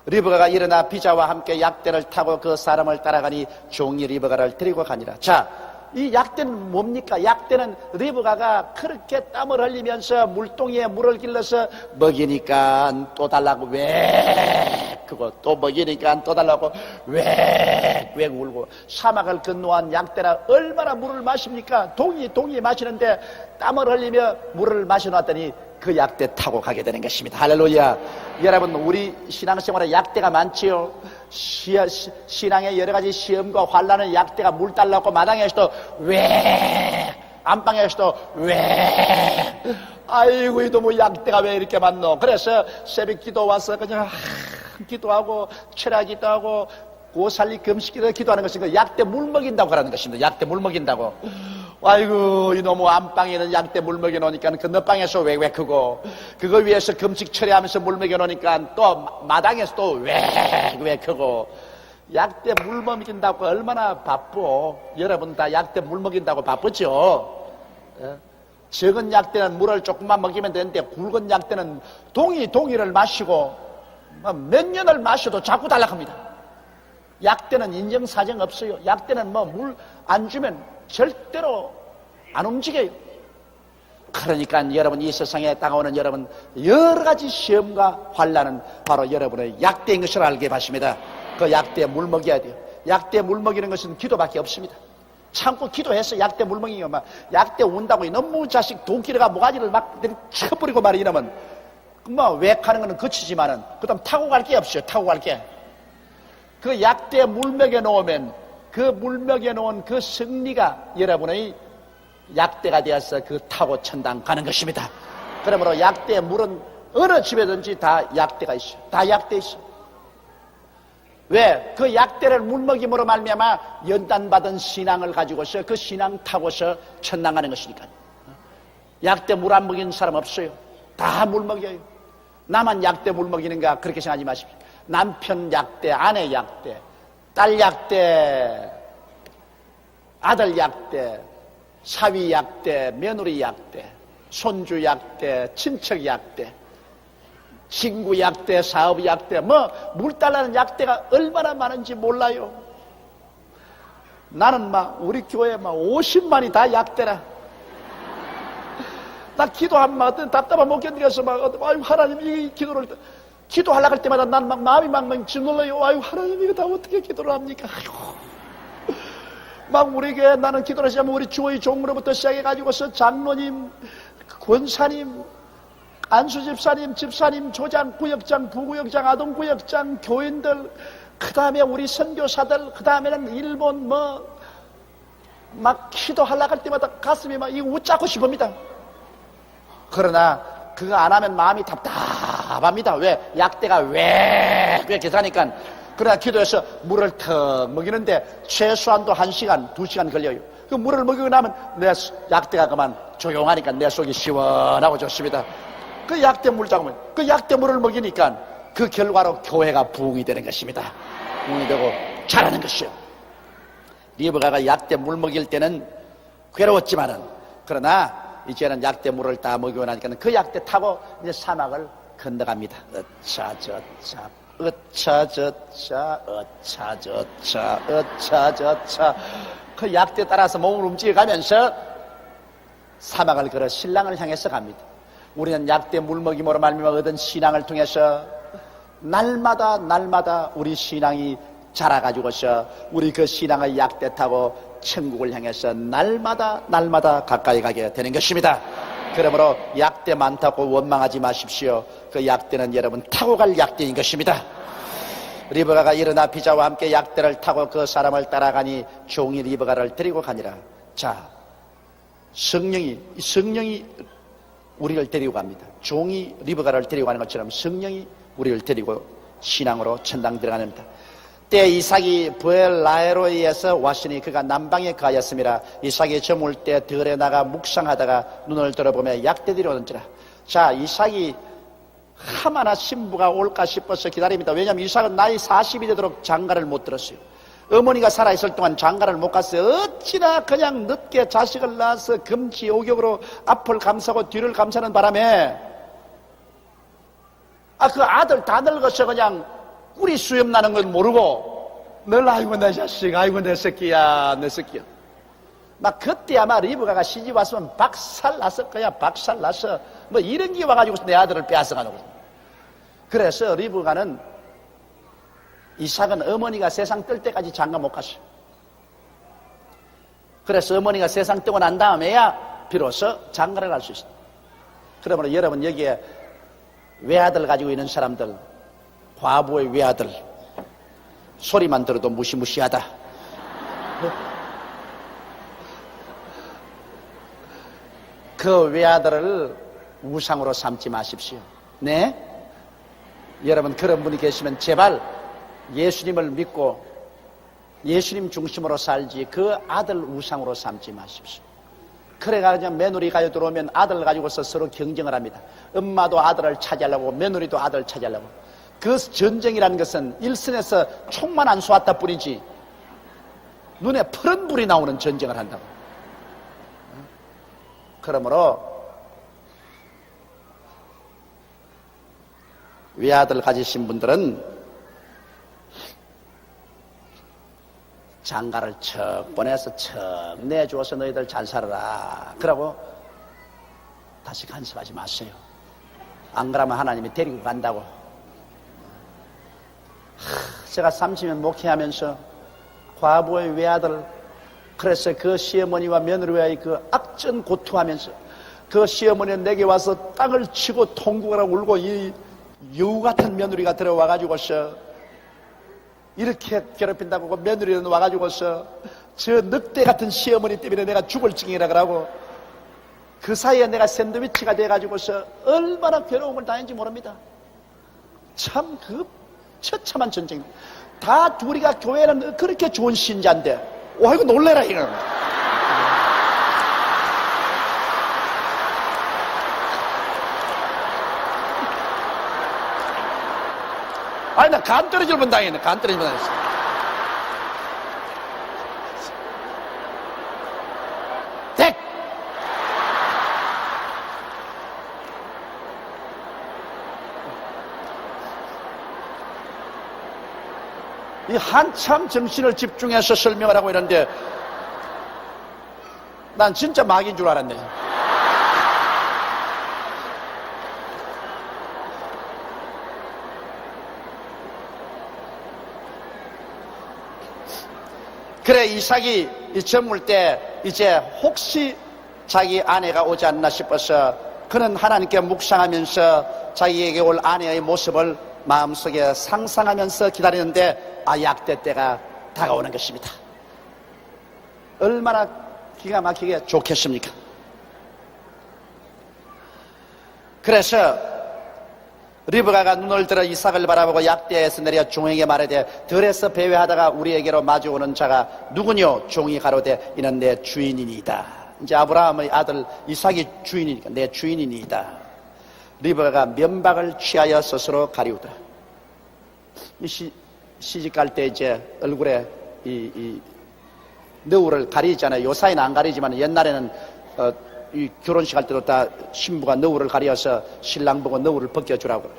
리브가가 일어나 비자와 함께 약대를 타고 그 사람을 따라가니 종이 리브가를 데리고 가니라. 자, 이 약대는 뭡니까? 약대는 리브가가 그렇게 땀을 흘리면서 물동이에 물을 길러서 먹이니까 또 달라고 왜 그거 또 먹이니까 또 달라고 왜 울고, 사막을 건너한 약대라 얼마나 물을 마십니까? 동이 마시는데 땀을 흘리며 물을 마셔놨더니 그 약대 타고 가게 되는 것입니다. 할렐루야. 여러분, 우리 신앙생활에 약대가 많지요. 신앙의 여러 가지 시험과 환난을 약대가 물 달라고 마당에서도 왜, 안방에서도 왜, 아이고 이 너무 약대가 왜 이렇게 많노. 그래서 새벽 기도 와서 그냥 기도하고 철야 기도하고 고살리 금식기도 기도하는 것은 그 약대 물 먹인다고 하는 것입니다. 약대 물 먹인다고. 아이고 이놈의 안방에는 약대 물 먹여 놓으니까 건너방에서 왜 크고, 그거 위해서 금식 철회하면서 물 먹여 놓으니까 또 마당에서 또 왜 크고. 약대 물 먹인다고 얼마나 바빠. 여러분 다 약대 물 먹인다고 바쁘죠. 적은 약대는 물을 조금만 먹이면 되는데 굵은 약대는 동이를 마시고 몇 년을 마셔도 자꾸 달라갑니다. 약대는 인정사정 없어요. 약대는 물 안 주면 절대로 안 움직여요. 그러니까 여러분, 이 세상에 다가오는 여러분 여러 가지 시험과 환난은 바로 여러분의 약대인 것을 알게 하십니다. 그 약대에 물 먹여야 돼요. 약대에 물 먹이는 것은 기도밖에 없습니다. 참고 기도해서 약대 물 먹이면 막 약대 운다고 이놈의 자식 도끼리가 모가지를 막 쳐버리고 말이 이러면 왜 하는 거는 그치지만은 그다음 타고 갈 게 없어요. 타고 갈 게. 그 약대에 물 먹여 놓으면 그 물 먹여 놓은 그 승리가 여러분의 약대가 되어서 그 타고 천당 가는 것입니다. 그러므로 약대의 물은 어느 집에든지 다 약대가 있어요. 다 약대 있어요. 왜? 그 약대를 물먹임으로 말미암아 연단받은 신앙을 가지고서 그 신앙 타고서 천당 가는 것이니까. 약대 물 안 먹이는 사람 없어요. 다 물 먹여요. 나만 약대 물 먹이는가 그렇게 생각하지 마십시오. 남편 약대, 아내 약대, 딸 약대, 아들 약대, 사위 약대, 며느리 약대, 손주 약대, 친척 약대, 친구 약대, 사업 약대, 물 달라는 약대가 얼마나 많은지 몰라요. 나는 우리 교회 50만이 다 약대라. 나 기도하면 어떤 답답한 못 견디겠어. 아유, 하나님 이 기도를 기도하려고 할 때마다 난 막 마음이 막 짓눌러요. 아유, 하나님 이거 다 어떻게 기도를 합니까? 아유. 막 우리에게 나는 기도를 하자면 우리 주의 종으로부터 시작해가지고서 장로님, 권사님, 안수집사님, 집사님, 조장, 구역장, 부구역장, 아동구역장, 교인들, 그 다음에 우리 선교사들, 그 다음에는 일본 막 기도하려고 할 때마다 가슴이 막 이거 웃자고 싶습니다. 그러나 그거 안 하면 마음이 답답합니다. 왜? 약대가 왜 계산하니까. 그러나 기도해서 물을 턱 먹이는데 최소한도 1시간, 2시간 걸려요. 그 물을 먹이고 나면 내 약대가 그만 조용하니까 내 속이 시원하고 좋습니다. 그 약대 물 잡으면 그 약대 물을 먹이니까 그 결과로 교회가 부흥이 되는 것입니다. 부흥이 되고 자라는 것이요. 리브가가 약대 물 먹일 때는 괴로웠지만은, 그러나 이제는 약대 물을 다 먹이고 나니까 그 약대 타고 이제 사막을 건너갑니다. 어차저차, 어차저차, 어차저차, 어차저차. 그 약대 따라서 몸을 움직여가면서 사막을 걸어 신랑을 향해서 갑니다. 우리는 약대 물먹임으로 말미암아 얻은 신앙을 통해서 날마다 우리 신앙이 자라가지고서 우리 그 신앙의 약대 타고 천국을 향해서 날마다 가까이 가게 되는 것입니다. 그러므로 약대 많다고 원망하지 마십시오. 그 약대는 여러분 타고 갈 약대인 것입니다. 리브가가 일어나 비자와 함께 약대를 타고 그 사람을 따라가니 종이 리브가를 데리고 가니라. 자, 성령이 우리를 데리고 갑니다. 종이 리브가를 데리고 가는 것처럼 성령이 우리를 데리고 신앙으로 천당 들어가는다. 때 이삭이 브엘라에로에서 왔으니 그가 남방에 가였음이라. 이삭이 저물 때 들에 나가 묵상하다가 눈을 들어보며 약대들이 오는지라. 자, 이삭이 하마나 신부가 올까 싶어서 기다립니다. 왜냐하면 이삭은 나이 40이 되도록 장가를 못 들었어요. 어머니가 살아있을 동안 장가를 못 갔어요. 어찌나 그냥 늦게 자식을 낳아서 금지오격으로 앞을 감싸고 뒤를 감싸는 바람에 그 아들 다 늙어서 그냥 꿀이 수염 나는 건 모르고 늘 아이고 내 자식, 아이고 내 새끼야, 내 새끼야. 막 그때 아마 리브가가 시집 왔으면 박살 났을 거야. 박살 났어. 뭐 이런 게 와가지고 내 아들을 빼앗아가는 거지. 그래서 리브가는, 이삭은 어머니가 세상 뜰 때까지 장가 못 갔어요. 그래서 어머니가 세상 뜨고 난 다음에야 비로소 장가를 갈 수 있어요. 그러므로 여러분 여기에 외아들 가지고 있는 사람들, 과부의 외아들, 소리만 들어도 무시무시하다. 그 외아들을 우상으로 삼지 마십시오. 네? 여러분 그런 분이 계시면 제발 예수님을 믿고 예수님 중심으로 살지 그 아들 우상으로 삼지 마십시오. 그래가지고 며느리 가요 들어오면 아들 가지고서 서로 경쟁을 합니다. 엄마도 아들을 차지하려고 며느리도 아들을 차지하려고. 그 전쟁이라는 것은 일선에서 총만 안 쏘았다 뿐이지 눈에 푸른 불이 나오는 전쟁을 한다고. 그러므로 외아들 가지신 분들은 장가를 척 보내서 척 내주어서 너희들 잘 살아라 그러고 다시 간섭하지 마세요. 안 그러면 하나님이 데리고 간다고. 제가 30년 목회하면서 과부의 외아들, 그래서 그 시어머니와 며느리와의 그 악전 고투하면서 그 시어머니는 내게 와서 땅을 치고 통곡을 하고 울고 이 여우 같은 며느리가 들어와가지고서 이렇게 괴롭힌다고. 그 며느리는 와가지고서 저 늑대 같은 시어머니 때문에 내가 죽을 지경이라 그러고 그 사이에 내가 샌드위치가 돼가지고서 얼마나 괴로움을 당했는지 모릅니다. 참 그 처참한 전쟁. 다 우리가 교회는 그렇게 좋은 신자인데 이거 놀래라 이거. 아니 나 간 떨어질 뻔 당했네. 간 떨어질 뻔 당했어. 덱! 이 한참 정신을 집중해서 설명을 하고 있는데 난 진짜 마귀인 줄 알았네. 그래 이삭이 저물 때 이제 혹시 자기 아내가 오지 않나 싶어서 그는 하나님께 묵상하면서 자기에게 올 아내의 모습을 마음속에 상상하면서 기다리는데 약대 때가 다가오는 것입니다. 얼마나 기가 막히게 좋겠습니까? 그래서 리브가가 눈을 들어 이삭을 바라보고 약대에서 내려 종에게 말하되 들에서 배회하다가 우리에게로 마주오는 자가 누구뇨? 종이 가로되 이는 내 주인이니이다. 이제 아브라함의 아들 이삭이 주인이니까 내 주인이니이다. 리브가가 면박을 취하여 스스로 가리우더라. 시집 갈 때 이제 얼굴에 이 너울을 가리잖아요. 요사이는 안 가리지만 옛날에는 이 결혼식 할 때도 다 신부가 너울을 가려서 신랑 보고 너울을 벗겨주라고.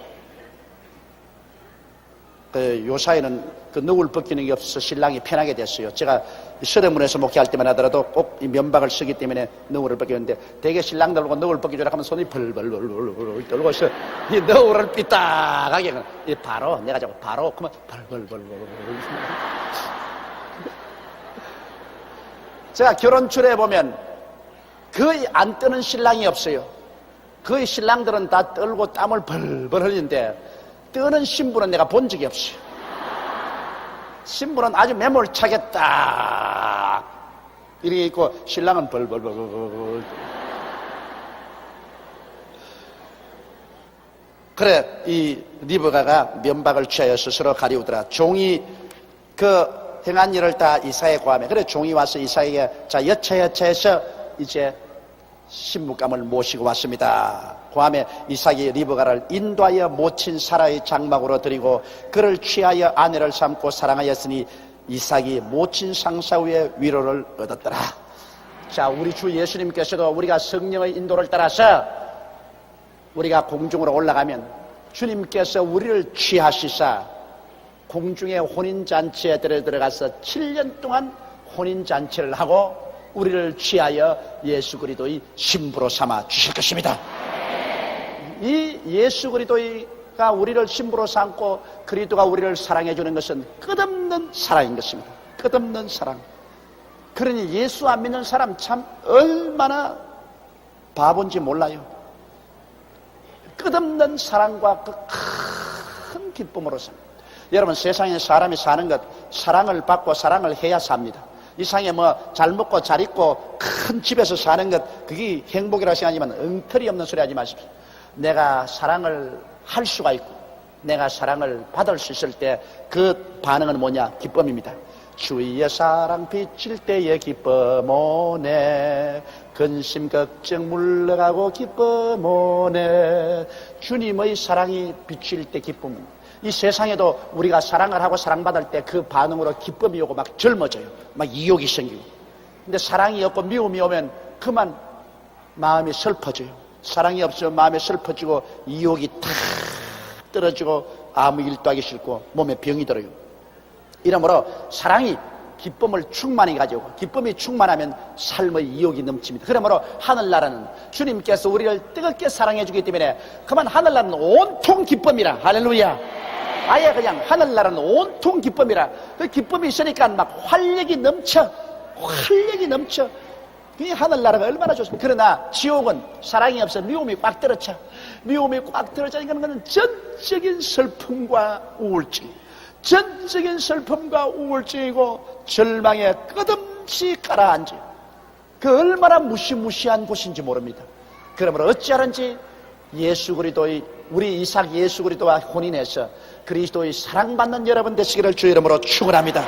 요사이는 그 너울 벗기는 게 없어서 신랑이 편하게 됐어요. 제가 서대문에서 목회할 때만 하더라도 꼭 이 면박을 쓰기 때문에 너울을 벗겼는데 대개 신랑들 보고 너울 벗겨주라 하면 손이 벌벌벌벌 떨고서 이 너울을 삐딱하게 바로 내가 자꾸 바로 그러면 벌벌벌벌. 제가 결혼출에 보면 거의 안 뜨는 신랑이 없어요. 거의 신랑들은 다 떨고 땀을 벌벌 흘리는데 뜨는 신부는 내가 본 적이 없어요. 신부는 아주 매몰차게 딱 이렇게 있고 신랑은 벌벌벌벌. 그래 이 리브가가 면박을 취하여 스스로 가리우더라. 종이 그 행한 일을 다 이삭에 고하며 그래 종이 와서 이삭에게 자 여차여차해서 이제 신부감을 모시고 왔습니다. 고함에 이삭이 리브가를 인도하여 모친 사라의 장막으로 드리고 그를 취하여 아내를 삼고 사랑하였으니 이삭이 모친 상사 후에 위로를 얻었더라. 자, 우리 주 예수님께서도 우리가 성령의 인도를 따라서 우리가 공중으로 올라가면 주님께서 우리를 취하시사 공중의 혼인잔치에 들어가서 7년 동안 혼인잔치를 하고 우리를 취하여 예수 그리스도의 신부로 삼아 주실 것입니다. 이 예수 그리스도가 우리를 신부로 삼고 그리스도가 우리를 사랑해 주는 것은 끝없는 사랑인 것입니다. 끝없는 사랑. 그러니 예수 안 믿는 사람 참 얼마나 바본지 몰라요. 끝없는 사랑과 그 큰 기쁨으로 삽니다. 여러분 세상에 사람이 사는 것 사랑을 받고 사랑을 해야 삽니다. 이 세상에 뭐 잘 먹고 잘 입고 큰 집에서 사는 것 그게 행복이라고 생각하지만 엉터리 없는 소리 하지 마십시오. 내가 사랑을 할 수가 있고 내가 사랑을 받을 수 있을 때 그 반응은 뭐냐? 기쁨입니다. 주의 사랑 비칠 때의 기쁨 오네 근심 걱정 물러가고 기쁨 오네. 주님의 사랑이 비칠 때 기쁨. 이 세상에도 우리가 사랑을 하고 사랑받을 때 그 반응으로 기쁨이 오고 막 젊어져요. 막 이욕이 생기고. 근데 사랑이 없고 미움이 오면 그만 마음이 슬퍼져요. 사랑이 없으면 마음이 슬퍼지고 이욕이 탁 떨어지고 아무 일도 하기 싫고 몸에 병이 들어요. 이러므로 사랑이 기쁨을 충만히 가지고 기쁨이 충만하면 삶의 이욕이 넘칩니다. 그러므로 하늘나라는 주님께서 우리를 뜨겁게 사랑해 주기 때문에 그만 하늘나라는 온통 기쁨이라. 할렐루야. 아예 그냥 하늘나라는 온통 기쁨이라. 그 기쁨이 있으니까 막 활력이 넘쳐. 이 하늘나라가 얼마나 좋습니까? 그러나 지옥은 사랑이 없어 미움이 꽉 들어차. 미움이 꽉 들어차니까 그는 전적인 슬픔과 우울증. 전적인 슬픔과 우울증이고 절망에 끝없이 가라앉아요. 그 얼마나 무시무시한 곳인지 모릅니다. 그러므로 어찌하든지 예수 그리스도의 우리 이삭 예수 그리스도와 혼인해서 그리스도의 사랑받는 여러분 되시기를 주 이름으로 축원합니다.